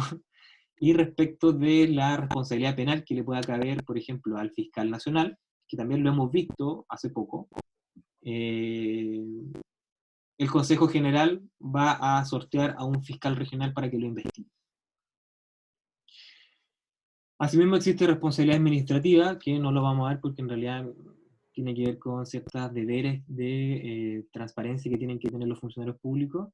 Y respecto de la responsabilidad penal que le pueda caber, por ejemplo, al fiscal nacional, que también lo hemos visto hace poco, el Consejo General va a sortear a un fiscal regional para que lo investigue. Asimismo existe responsabilidad administrativa, que no lo vamos a ver porque en realidad tiene que ver con ciertos deberes de transparencia que tienen que tener los funcionarios públicos.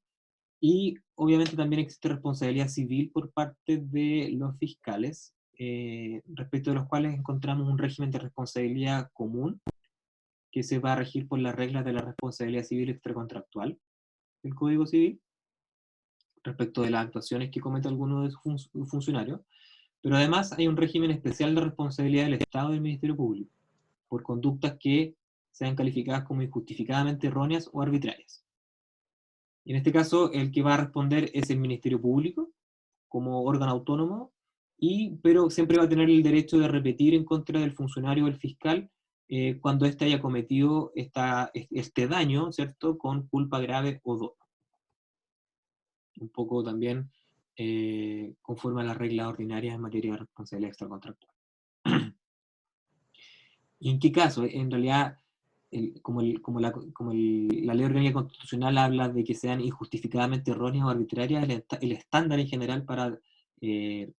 Y obviamente también existe responsabilidad civil por parte de los fiscales, respecto de los cuales encontramos un régimen de responsabilidad común, que se va a regir por las reglas de la responsabilidad civil extracontractual del Código Civil, respecto de las actuaciones que comete alguno de sus funcionarios, pero además hay un régimen especial de responsabilidad del Estado y del Ministerio Público, por conductas que sean calificadas como injustificadamente erróneas o arbitrarias. Y en este caso, el que va a responder es el Ministerio Público, como órgano autónomo, pero siempre va a tener el derecho de repetir en contra del funcionario o el fiscal cuando éste haya cometido este daño, ¿cierto?, con culpa grave o dolo. Un poco también conforme a las reglas ordinarias en materia de responsabilidad extracontractual. ¿Y en qué caso? En realidad, como la Ley Orgánica Constitucional habla de que sean injustificadamente erróneas o arbitrarias, el estándar en general para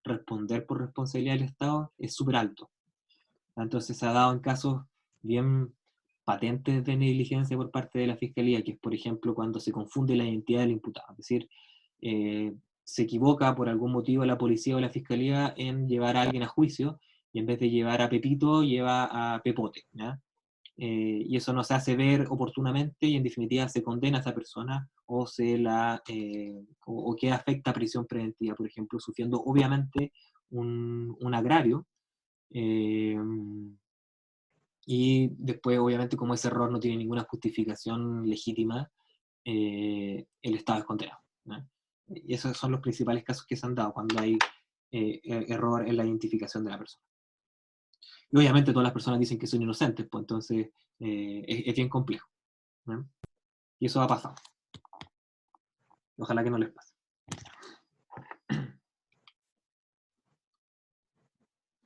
responder por responsabilidad del Estado es súper alto. Entonces se ha dado en casos bien patentes de negligencia por parte de la Fiscalía, que es, por ejemplo, cuando se confunde la identidad del imputado. Es decir, se equivoca por algún motivo la policía o la Fiscalía en llevar a alguien a juicio, y en vez de llevar a Pepito, lleva a Pepote, ¿ya? Y eso no se hace ver oportunamente, y en definitiva se condena a esa persona, o que afecta a prisión preventiva, por ejemplo, sufriendo obviamente un agravio, y después obviamente, como ese error no tiene ninguna justificación legítima, el Estado es condenado, ¿no? Y esos son los principales casos que se han dado cuando hay error en la identificación de la persona. Y obviamente todas las personas dicen que son inocentes, pues entonces es bien complejo, ¿no? Y eso ha pasado. Ojalá que no les pase.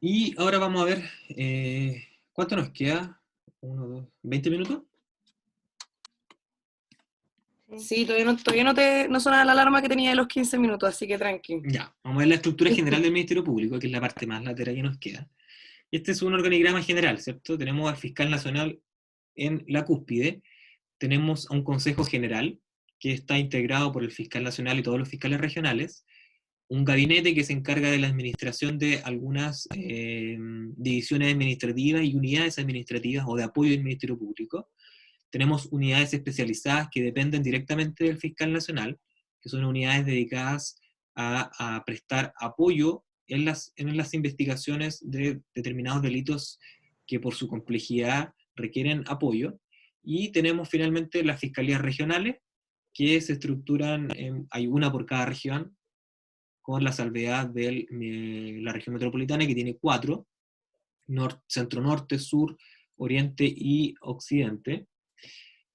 Y ahora vamos a ver, ¿cuánto nos queda? 1, 2, ¿20 minutos? Sí, todavía no sonaba la alarma que tenía de los 15 minutos, así que tranqui. Ya, vamos a ver la estructura general del Ministerio Público, que es la parte más lateral que nos queda. Este es un organigrama general, ¿cierto? Tenemos al fiscal nacional en la cúspide, tenemos a un consejo general, que está integrado por el fiscal nacional y todos los fiscales regionales, un gabinete que se encarga de la administración de algunas divisiones administrativas y unidades administrativas o de apoyo del Ministerio Público. Tenemos unidades especializadas que dependen directamente del fiscal nacional, que son unidades dedicadas a prestar apoyo en las investigaciones de determinados delitos que por su complejidad requieren apoyo. Y tenemos finalmente las fiscalías regionales, que se estructuran, hay una por cada región, con la salvedad de la región metropolitana, que tiene 4, centro norte, sur, oriente y occidente,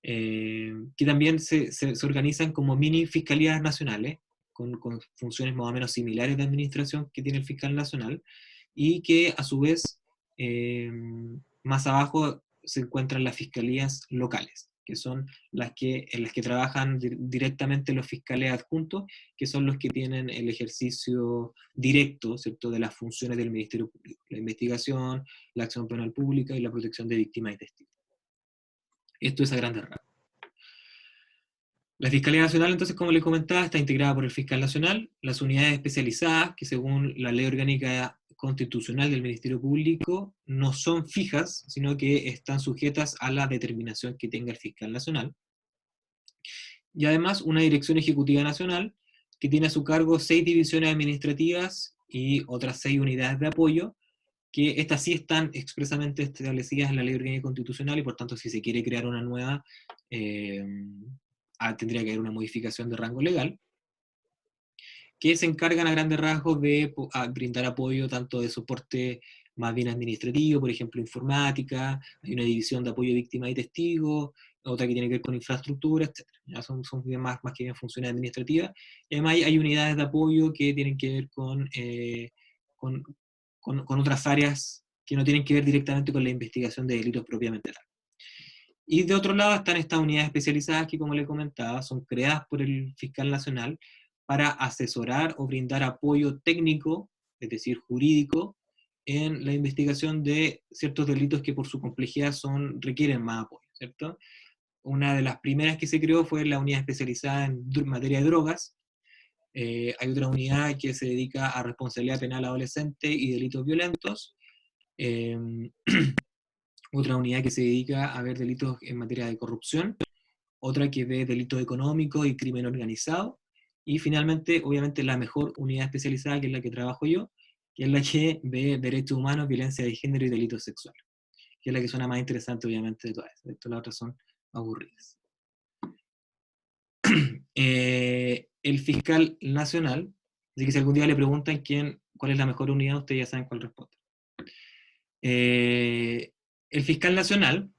que también se organizan como mini fiscalías nacionales, con funciones más o menos similares de administración que tiene el fiscal nacional, y que a su vez, más abajo se encuentran las fiscalías locales, que son en las que trabajan directamente los fiscales adjuntos, que son los que tienen el ejercicio directo, ¿cierto?, de las funciones del Ministerio Público: la investigación, la acción penal pública y la protección de víctimas y testigos. Esto es a grandes rasgos. La Fiscalía Nacional, entonces, como les comentaba, está integrada por el fiscal nacional, las unidades especializadas, que según la Ley Orgánica Constitucional del Ministerio Público no son fijas, sino que están sujetas a la determinación que tenga el fiscal nacional. Y además una Dirección Ejecutiva Nacional, que tiene a su cargo 6 divisiones administrativas y otras 6 unidades de apoyo, que estas sí están expresamente establecidas en la Ley Orgánica Constitucional, y por tanto si se quiere crear una nueva, tendría que haber una modificación de rango legal, que se encargan a grandes rasgos de brindar apoyo tanto de soporte más bien administrativo, por ejemplo informática, hay una división de apoyo a víctimas y testigos, otra que tiene que ver con infraestructura, etc. Ya son bien más que bien funciones administrativas, y además hay unidades de apoyo que tienen que ver con otras áreas que no tienen que ver directamente con la investigación de delitos propiamente tal. Y de otro lado están estas unidades especializadas que, como les comentaba, son creadas por el fiscal nacional para asesorar o brindar apoyo técnico, es decir, jurídico, en la investigación de ciertos delitos que por su complejidad requieren más apoyo, ¿cierto? Una de las primeras que se creó fue la unidad especializada en materia de drogas. Hay otra unidad que se dedica a responsabilidad penal adolescente y delitos violentos. Otra unidad que se dedica a ver delitos en materia de corrupción. Otra que ve delitos económicos y crimen organizado. Y finalmente, obviamente, la mejor unidad especializada, que es la que trabajo yo, que es la que ve derechos humanos, violencia de género y delitos sexuales, que es la que suena más interesante, obviamente, de todas. Las otras son aburridas. El fiscal nacional, así que si algún día le preguntan cuál es la mejor unidad, ustedes ya saben cuál responder. El fiscal nacional,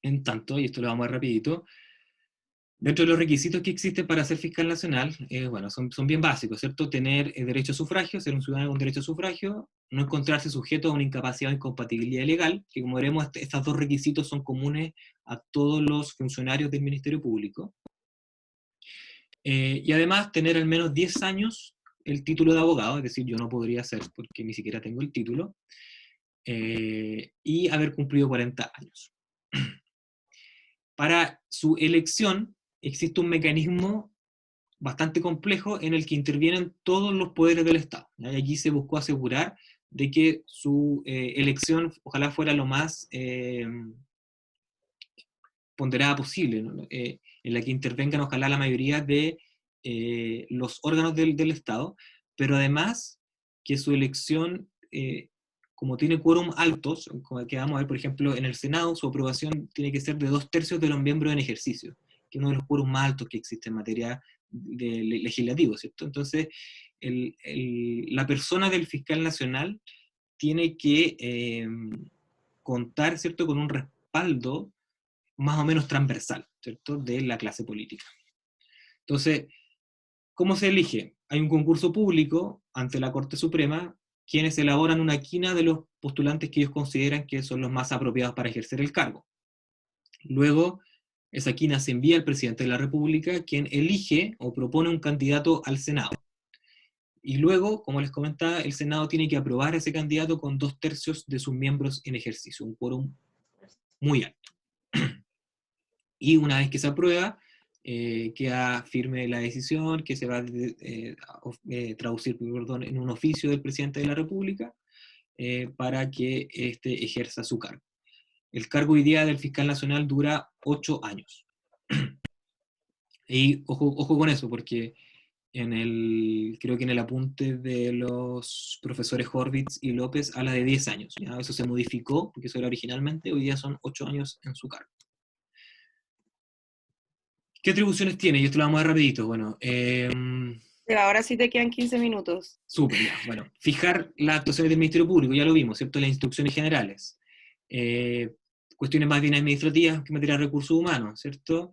en tanto, y esto lo vamos a ver rapidito, dentro de los requisitos que existen para ser fiscal nacional, bueno, son bien básicos, ¿cierto? Tener derecho a sufragio, ser un ciudadano con derecho a sufragio, no encontrarse sujeto a una incapacidad o incompatibilidad legal, que como veremos, estos 2 requisitos son comunes a todos los funcionarios del Ministerio Público. Y además tener al menos 10 años el título de abogado, es decir, yo no podría ser porque ni siquiera tengo el título, y haber cumplido 40 años. Para su elección existe un mecanismo bastante complejo en el que intervienen todos los poderes del Estado. Y allí se buscó asegurar de que su elección ojalá fuera lo más ponderada posible, ¿no? En la que intervengan ojalá la mayoría de los órganos del Estado, pero además que su elección, como tiene quórum altos, como que vamos a ver, por ejemplo, en el Senado, su aprobación tiene que ser de 2/3 de los miembros en ejercicio, que es uno de los quórums más altos que existe en materia de legislativo, ¿cierto? Entonces, la persona del fiscal nacional tiene que contar, ¿cierto?, con un respaldo más o menos transversal, ¿cierto?, de la clase política. Entonces, ¿cómo se elige? Hay un concurso público ante la Corte Suprema, quienes elaboran una quina de los postulantes que ellos consideran que son los más apropiados para ejercer el cargo. Luego, esa quina se envía al presidente de la República, quien elige o propone un candidato al Senado. Y luego, como les comentaba, el Senado tiene que aprobar a ese candidato con 2/3 de sus miembros en ejercicio, un quórum muy alto. Y una vez que se aprueba, queda firme la decisión que se va a traducir, perdón, en un oficio del presidente de la República para que éste ejerza su cargo. El cargo hoy día del fiscal nacional dura 8 años. Y ojo con eso, porque creo que en el apunte de los profesores Horvitz y López habla de 10 años. ¿Ya? Eso se modificó, porque eso era originalmente, hoy día son 8 años en su cargo. ¿Qué atribuciones tiene? Y esto lo vamos a ver rapidito. Bueno, Pero ahora sí te quedan 15 minutos. súper, ya. Bueno, fijar las actuaciones del Ministerio Público, ya lo vimos, ¿cierto? Las instrucciones generales. Cuestiones más bien administrativas que materia de recursos humanos, ¿cierto?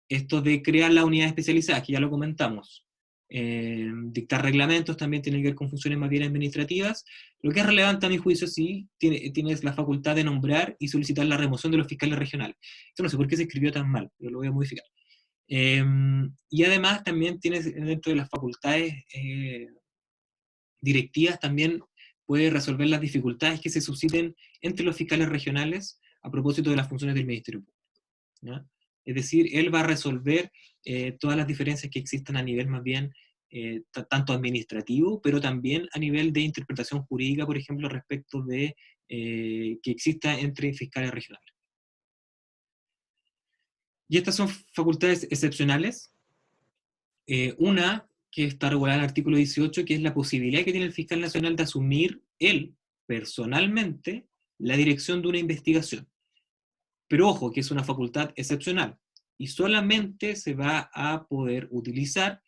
Esto de crear las unidades especializadas, que ya lo comentamos. Dictar reglamentos también tiene que ver con funciones más bien administrativas. Lo que es relevante a mi juicio, sí, tienes la facultad de nombrar y solicitar la remoción de los fiscales regionales. Esto no sé por qué se escribió tan mal, pero lo voy a modificar. Y además también tienes dentro de las facultades directivas, también puede resolver las dificultades que se susciten entre los fiscales regionales a propósito de las funciones del Ministerio Público, ¿ya? Es decir, él va a resolver todas las diferencias que existan a nivel más bien tanto administrativo, pero también a nivel de interpretación jurídica, por ejemplo, respecto de que exista entre fiscales regionales. Y estas son facultades excepcionales. Una que está regulada en el artículo 18, que es la posibilidad que tiene el fiscal nacional de asumir él, personalmente, la dirección de una investigación. Pero ojo, que es una facultad excepcional, y solamente se va a poder utilizar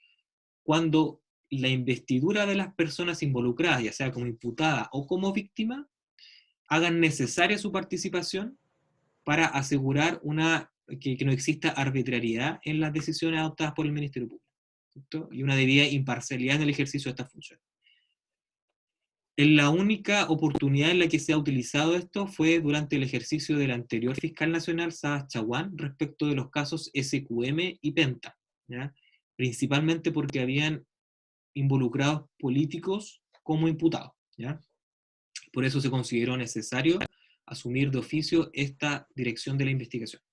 cuando la investidura de las personas involucradas, ya sea como imputada o como víctima, hagan necesaria su participación para asegurar que no exista arbitrariedad en las decisiones adoptadas por el Ministerio Público, ¿cierto? Y una debida imparcialidad en el ejercicio de estas funciones. En la única oportunidad en la que se ha utilizado esto fue durante el ejercicio del anterior fiscal nacional, Sadas Chaguán, respecto de los casos SQM y Penta, ¿ya? Principalmente porque habían involucrados políticos como imputados, ¿ya? Por eso se consideró necesario asumir de oficio esta dirección de la investigación.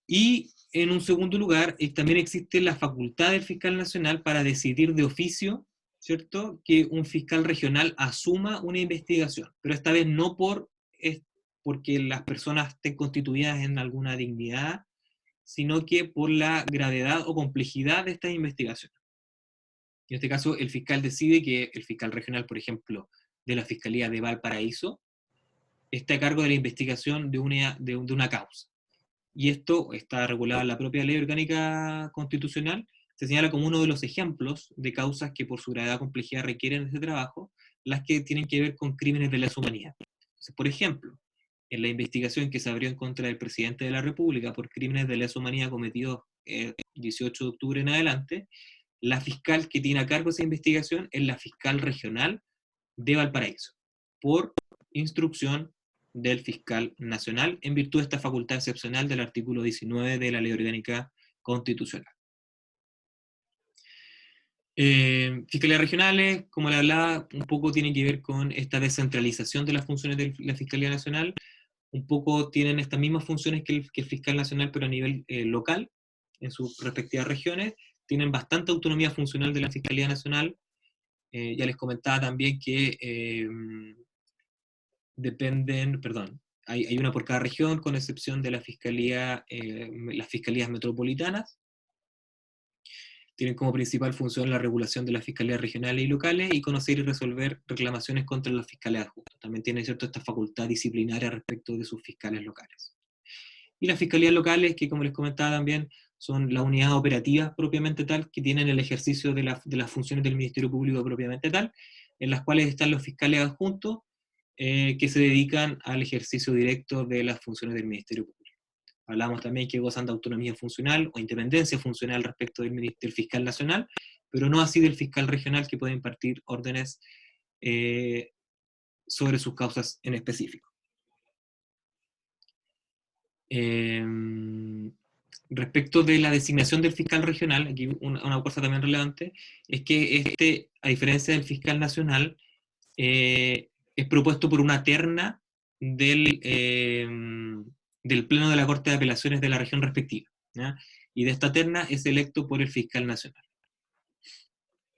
Y en un segundo lugar, también existe la facultad del fiscal nacional para decidir de oficio, ¿cierto?, que un fiscal regional asuma una investigación, pero esta vez no porque las personas estén constituidas en alguna dignidad, sino que por la gravedad o complejidad de estas investigaciones. En este caso, el fiscal decide que el fiscal regional, por ejemplo, de la Fiscalía de Valparaíso, está a cargo de la investigación de una causa. Y esto está regulado en la propia Ley Orgánica Constitucional, se señala como uno de los ejemplos de causas que por su gravedad o complejidad requieren ese trabajo, las que tienen que ver con crímenes de lesa humanidad. Entonces, por ejemplo, en la investigación que se abrió en contra del presidente de la República por crímenes de lesa humanidad cometidos el 18 de octubre en adelante, la fiscal que tiene a cargo esa investigación es la fiscal regional de Valparaíso, por instrucción del fiscal nacional, en virtud de esta facultad excepcional del artículo 19 de la Ley Orgánica Constitucional. Fiscalías regionales, como le hablaba, un poco tienen que ver con esta descentralización de las funciones de la Fiscalía Nacional, un poco tienen estas mismas funciones que el fiscal nacional, pero a nivel local, en sus respectivas regiones, tienen bastante autonomía funcional de la Fiscalía Nacional. Ya les comentaba también que hay una por cada región, con excepción de las fiscalías metropolitanas. Tienen como principal función la regulación de las fiscalías regionales y locales y conocer y resolver reclamaciones contra los fiscales adjuntos. También tienen, ¿cierto?, esta facultad disciplinaria respecto de sus fiscales locales. Y las fiscalías locales, que como les comentaba también, son las unidades operativas propiamente tal, que tienen el ejercicio de las funciones del Ministerio Público propiamente tal, en las cuales están los fiscales adjuntos, que se dedican al ejercicio directo de las funciones del Ministerio Público. Hablamos también que gozan de autonomía funcional o independencia funcional respecto del fiscal nacional, pero no así del fiscal regional, que puede impartir órdenes sobre sus causas en específico. respecto de la designación del fiscal regional, aquí una cosa también relevante, es que a diferencia del fiscal nacional, es propuesto por una terna del Pleno de la Corte de Apelaciones de la región respectiva, ¿ya? Y de esta terna es electo por el fiscal nacional.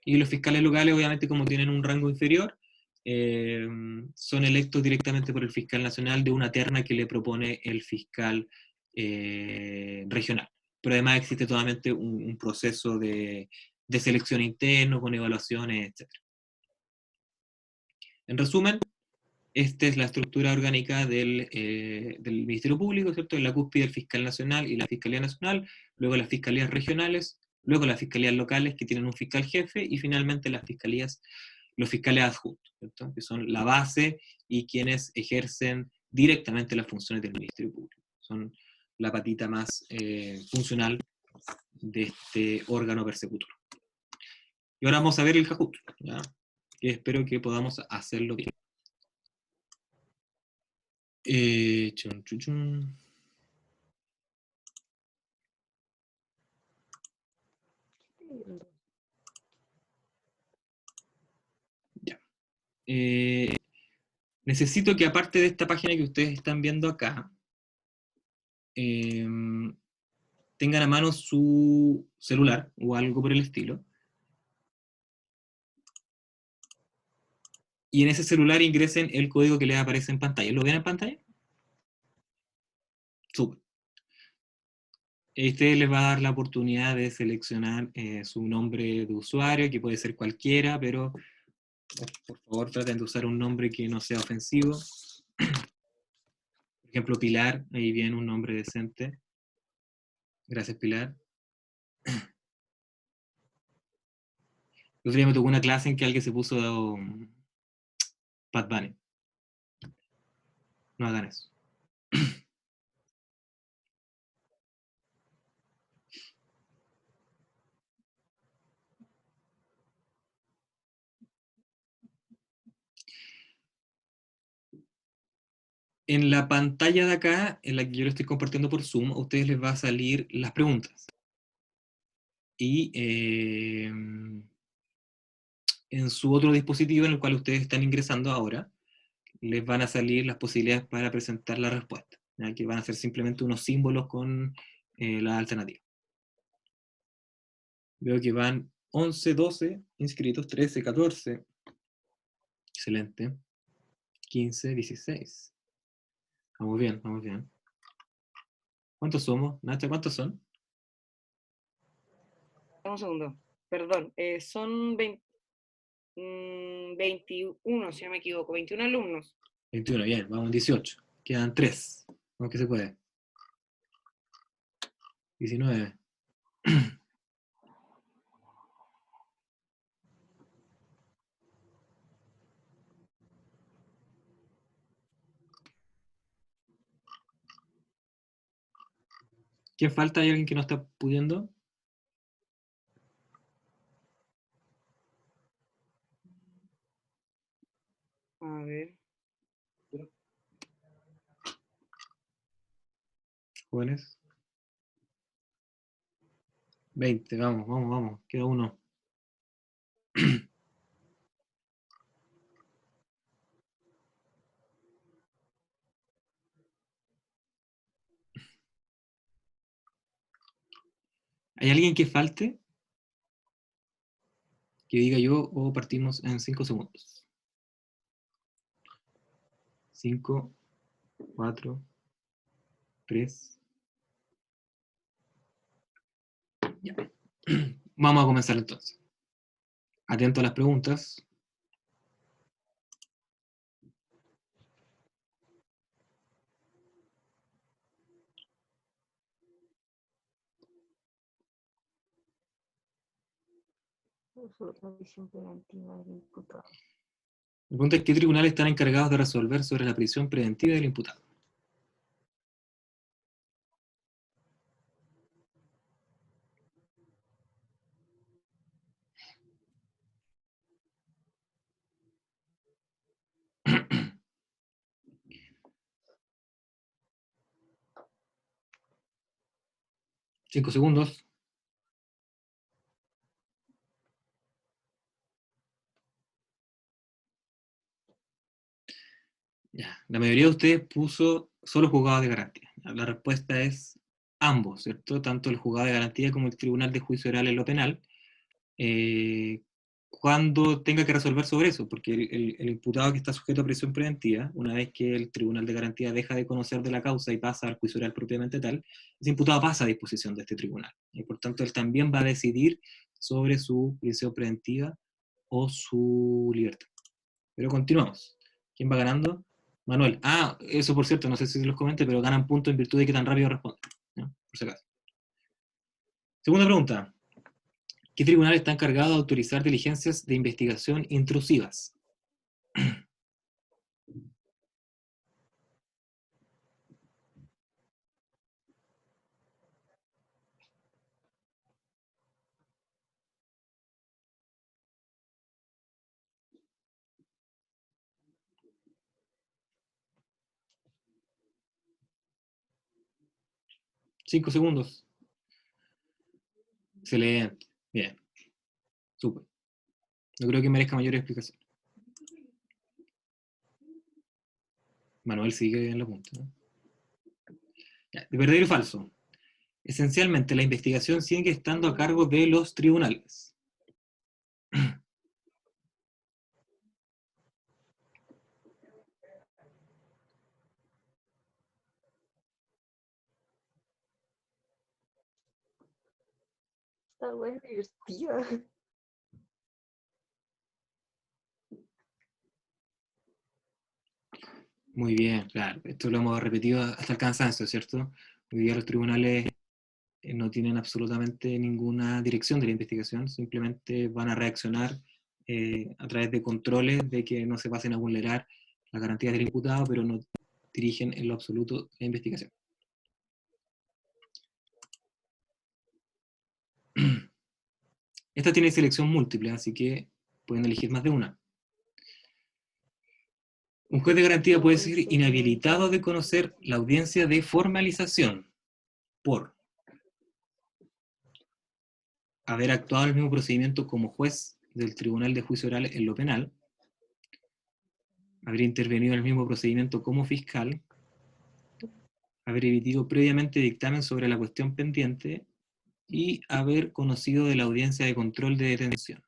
Y los fiscales locales, obviamente, como tienen un rango inferior, son electos directamente por el fiscal nacional de una terna que le propone el fiscal regional. Pero además existe totalmente un proceso de selección interno, con evaluaciones, etc. En resumen, esta es la estructura orgánica del Ministerio Público, ¿cierto? En la cúspide del fiscal nacional y la Fiscalía Nacional, luego las fiscalías regionales, luego las fiscalías locales que tienen un fiscal jefe, y finalmente los fiscales adjuntos, ¿cierto? Que son la base y quienes ejercen directamente las funciones del Ministerio Público. Son la patita más funcional de este órgano persecutor. Y ahora vamos a ver el Cajut, ¿ya? Que espero que podamos hacerlo bien. Chun, chun, chun. Ya. Necesito que, aparte de esta página que ustedes están viendo acá, tengan a mano su celular o algo por el estilo. Y en ese celular ingresen el código que les aparece en pantalla. ¿Lo ven en pantalla? Súper. Este les va a dar la oportunidad de seleccionar su nombre de usuario, que puede ser cualquiera, pero por favor traten de usar un nombre que no sea ofensivo. Por ejemplo, Pilar, ahí viene un nombre decente. Gracias, Pilar. El otro día me tocó una clase en que alguien se puso Bad Bunny. No hagan eso. En la pantalla de acá, en la que yo lo estoy compartiendo por Zoom, a ustedes les va a salir las preguntas. Y en su otro dispositivo en el cual ustedes están ingresando ahora, les van a salir las posibilidades para presentar la respuesta, ¿ya? Que van a ser simplemente unos símbolos con la alternativa. Veo que van 11, 12 inscritos, 13, 14. Excelente. 15, 16. Vamos bien, vamos bien. ¿Cuántos somos, Nacha? ¿Cuántos son? Un segundo, perdón, son 21, si no me equivoco, 21 alumnos. 21, bien, vamos 18. Quedan 3. Vamos que se puede. 19. ¿Quién falta? ¿Hay alguien que no está pudiendo? A ver. Jóvenes. 20, vamos, vamos, vamos. Queda uno. ¿Hay alguien que falte? Que diga yo, o partimos en 5 segundos. 5, 4, 3. Ya. Vamos a comenzar entonces. Atento a las preguntas. Revisión preventiva del imputado. La pregunta es: ¿qué tribunales están encargados de resolver sobre la prisión preventiva del imputado? 5 segundos. Ya. La mayoría de ustedes puso solo juzgado de garantía. La respuesta es ambos, ¿cierto? Tanto el juzgado de garantía como el tribunal de juicio oral en lo penal, cuando tenga que resolver sobre eso, porque el imputado que está sujeto a prisión preventiva, una vez que el tribunal de garantía deja de conocer de la causa y pasa al juicio oral propiamente tal, ese imputado pasa a disposición de este tribunal. Y por tanto, él también va a decidir sobre su prisión preventiva o su libertad. Pero continuamos. ¿Quién va ganando? Manuel. Ah, eso por cierto, no sé si los comenté, pero ganan puntos en virtud de que tan rápido responden, ¿no? Por si acaso. Segunda pregunta. ¿Qué tribunal está encargado de autorizar diligencias de investigación intrusivas? Cinco segundos. Excelente. Bien. Súper. No creo que merezca mayor explicación. Manuel sigue en la punta, ¿no? Ya, de verdadero y falso. Esencialmente, la investigación sigue estando a cargo de los tribunales. Esta wea es divertida. Muy bien, claro. Esto lo hemos repetido hasta el cansancio, ¿cierto? Hoy día los tribunales no tienen absolutamente ninguna dirección de la investigación, simplemente van a reaccionar a través de controles de que no se pasen a vulnerar las garantías del imputado, pero no dirigen en lo absoluto la investigación. Esta tiene selección múltiple, así que pueden elegir más de una. Un juez de garantía puede ser inhabilitado de conocer la audiencia de formalización por haber actuado en el mismo procedimiento como juez del Tribunal de Juicio Oral en lo penal, haber intervenido en el mismo procedimiento como fiscal, haber emitido previamente dictamen sobre la cuestión pendiente y haber conocido de la audiencia de control de detención.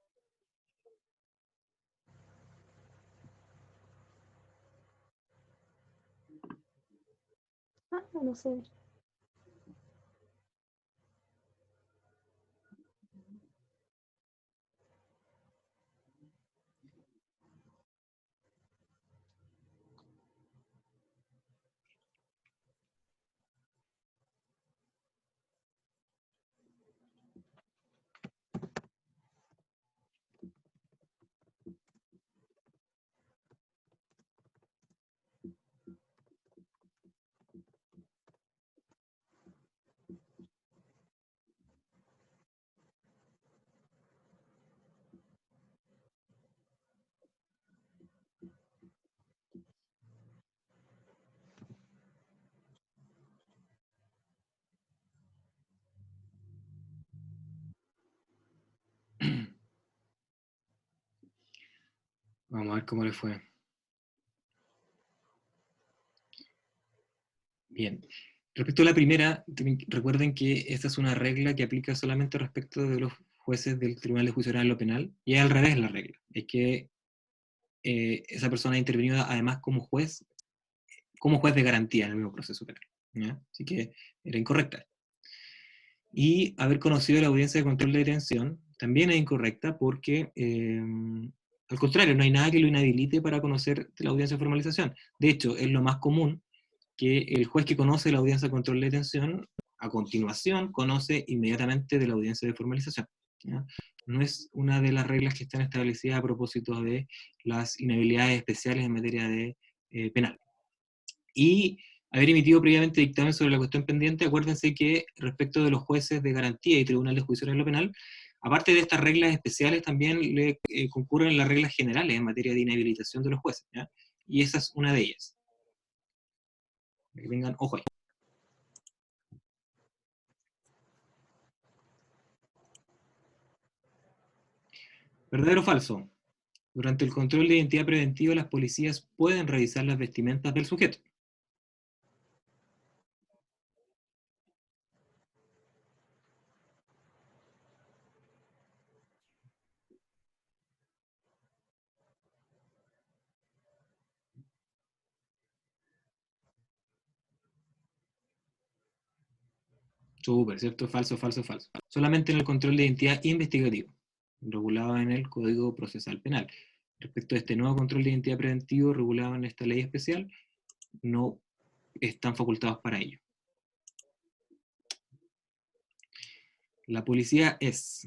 Ah, no sé. Vamos a ver cómo le fue. Bien. Respecto a la primera, recuerden que esta es una regla que aplica solamente respecto de los jueces del Tribunal de Juicio Oral en lo penal, y es al revés la regla. Es que esa persona ha intervenido además como juez de garantía en el mismo proceso penal, ¿ya? Así que era incorrecta. Y haber conocido la audiencia de control de detención también es incorrecta porque, al contrario, no hay nada que lo inhabilite para conocer la audiencia de formalización. De hecho, es lo más común que el juez que conoce la audiencia de control de detención, a continuación, conoce inmediatamente de la audiencia de formalización, ¿ya? No es una de las reglas que están establecidas a propósito de las inhabilidades especiales en materia de penal. Y haber emitido previamente dictamen sobre la cuestión pendiente, acuérdense que respecto de los jueces de garantía y tribunal de juicio en lo penal, aparte de estas reglas especiales, también le concurren las reglas generales en materia de inhabilitación de los jueces, ¿ya? Y esa es una de ellas. Que tengan ojo ahí. ¿Verdadero o falso? Durante el control de identidad preventivo, las policías pueden revisar las vestimentas del sujeto. Súper, ¿cierto? Falso, falso, falso. Solamente en el control de identidad investigativo, regulado en el Código Procesal Penal. Respecto a este nuevo control de identidad preventivo regulado en esta ley especial, no están facultados para ello. La policía es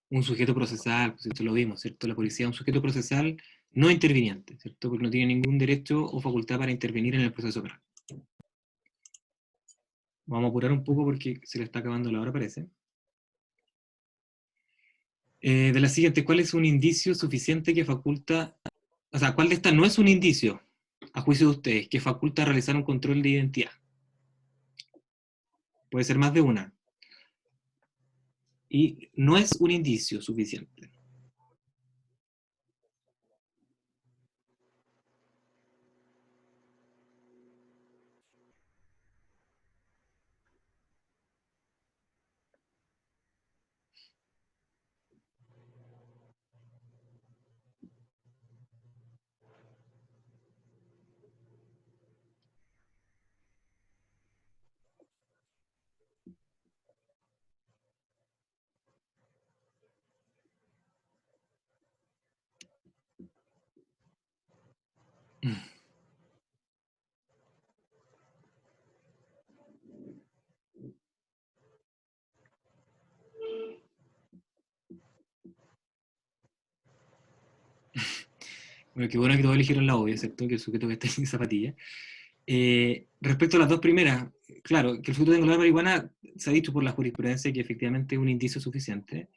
un sujeto procesal, pues esto lo vimos, ¿cierto? La policía es un sujeto procesal no interviniente, ¿cierto? Porque no tiene ningún derecho o facultad para intervenir en el proceso penal. Vamos a apurar un poco porque se le está acabando la hora, parece. De la siguiente, ¿cuál es un indicio suficiente que faculta, o sea, cuál de estas no es un indicio, a juicio de ustedes, que faculta realizar un control de identidad? Puede ser más de una. Y no es un indicio suficiente. Bueno, qué bueno que todos eligieron la obvia, ¿cierto? Que el sujeto que está en zapatilla. Respecto a las dos primeras, claro, que el sujeto tenga olor a marihuana, se ha dicho por la jurisprudencia que efectivamente es un indicio suficiente.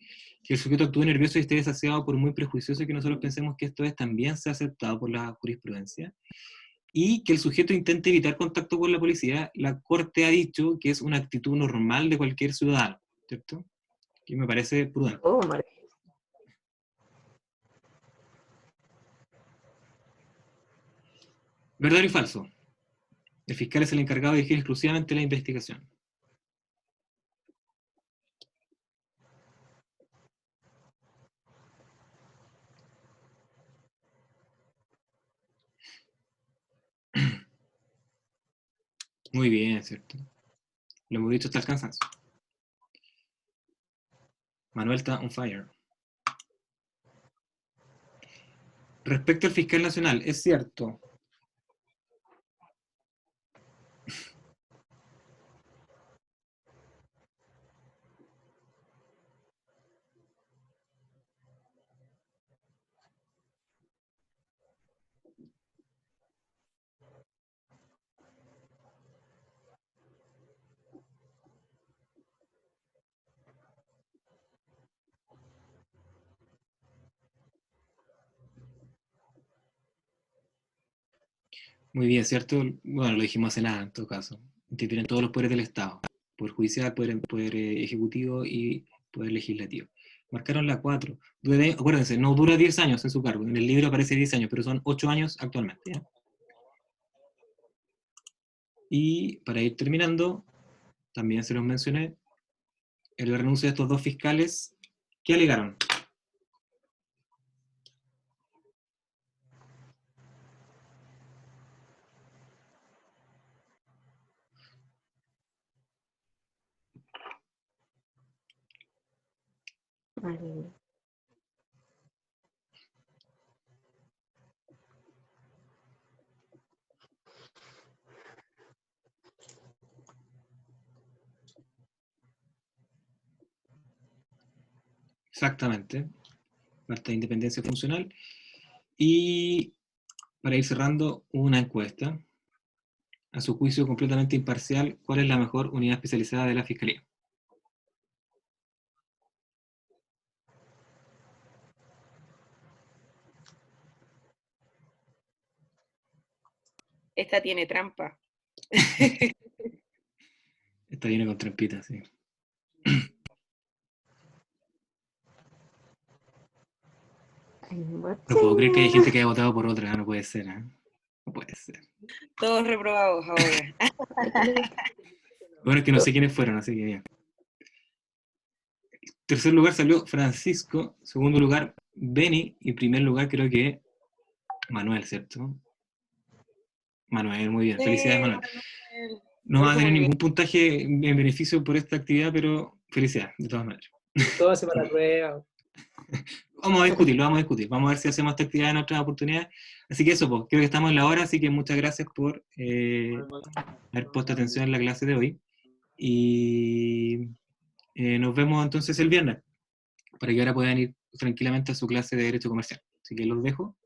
Que el sujeto actúe nervioso y esté desaseado por muy prejuicioso que nosotros pensemos que esto es, también se ha aceptado por la jurisprudencia. Y que el sujeto intente evitar contacto con la policía, la Corte ha dicho que es una actitud normal de cualquier ciudadano, ¿cierto? Que me parece prudente. Oh, María. ¿Verdadero y falso? El fiscal es el encargado de dirigir exclusivamente la investigación. Muy bien, ¿cierto? Lo hemos dicho hasta el cansancio. Manuel está on fire. Respecto al fiscal nacional, es cierto. Muy bien, ¿cierto? Bueno, lo dijimos hace nada, en todo caso. Intervienen todos los poderes del Estado. Poder judicial, poder ejecutivo y poder legislativo. Marcaron la 4. Acuérdense, no dura 10 años en su cargo. En el libro aparece 10 años, pero son 8 años actualmente, ¿ya? Y para ir terminando, también se los mencioné, en la renuncia de estos dos fiscales, ¿qué alegaron? María. Exactamente. falta de independencia funcional. Y para ir cerrando, una encuesta. A su juicio completamente imparcial, ¿cuál es la mejor unidad especializada de la Fiscalía? Esta tiene trampa. Esta viene con trampitas, sí. No puedo creer que hay gente que haya votado por otra, no puede ser, ¿eh? No puede ser. Todos reprobados ahora. Bueno, es que no sé quiénes fueron, así que bien. Tercer lugar salió Francisco, segundo lugar Beni, y primer lugar creo que Manuel, ¿cierto? Manuel, muy bien, felicidades Manuel. No va a tener ningún puntaje en beneficio por esta actividad, pero felicidades, de todas maneras. Todo hace para la prueba. Vamos a discutirlo, vamos a discutir. Vamos a ver si hacemos esta actividad en otras oportunidades. Así que eso, pues, creo que estamos en la hora, así que muchas gracias por haber puesto atención en la clase de hoy. Y nos vemos entonces el viernes, para que ahora puedan ir tranquilamente a su clase de Derecho Comercial. Así que los dejo.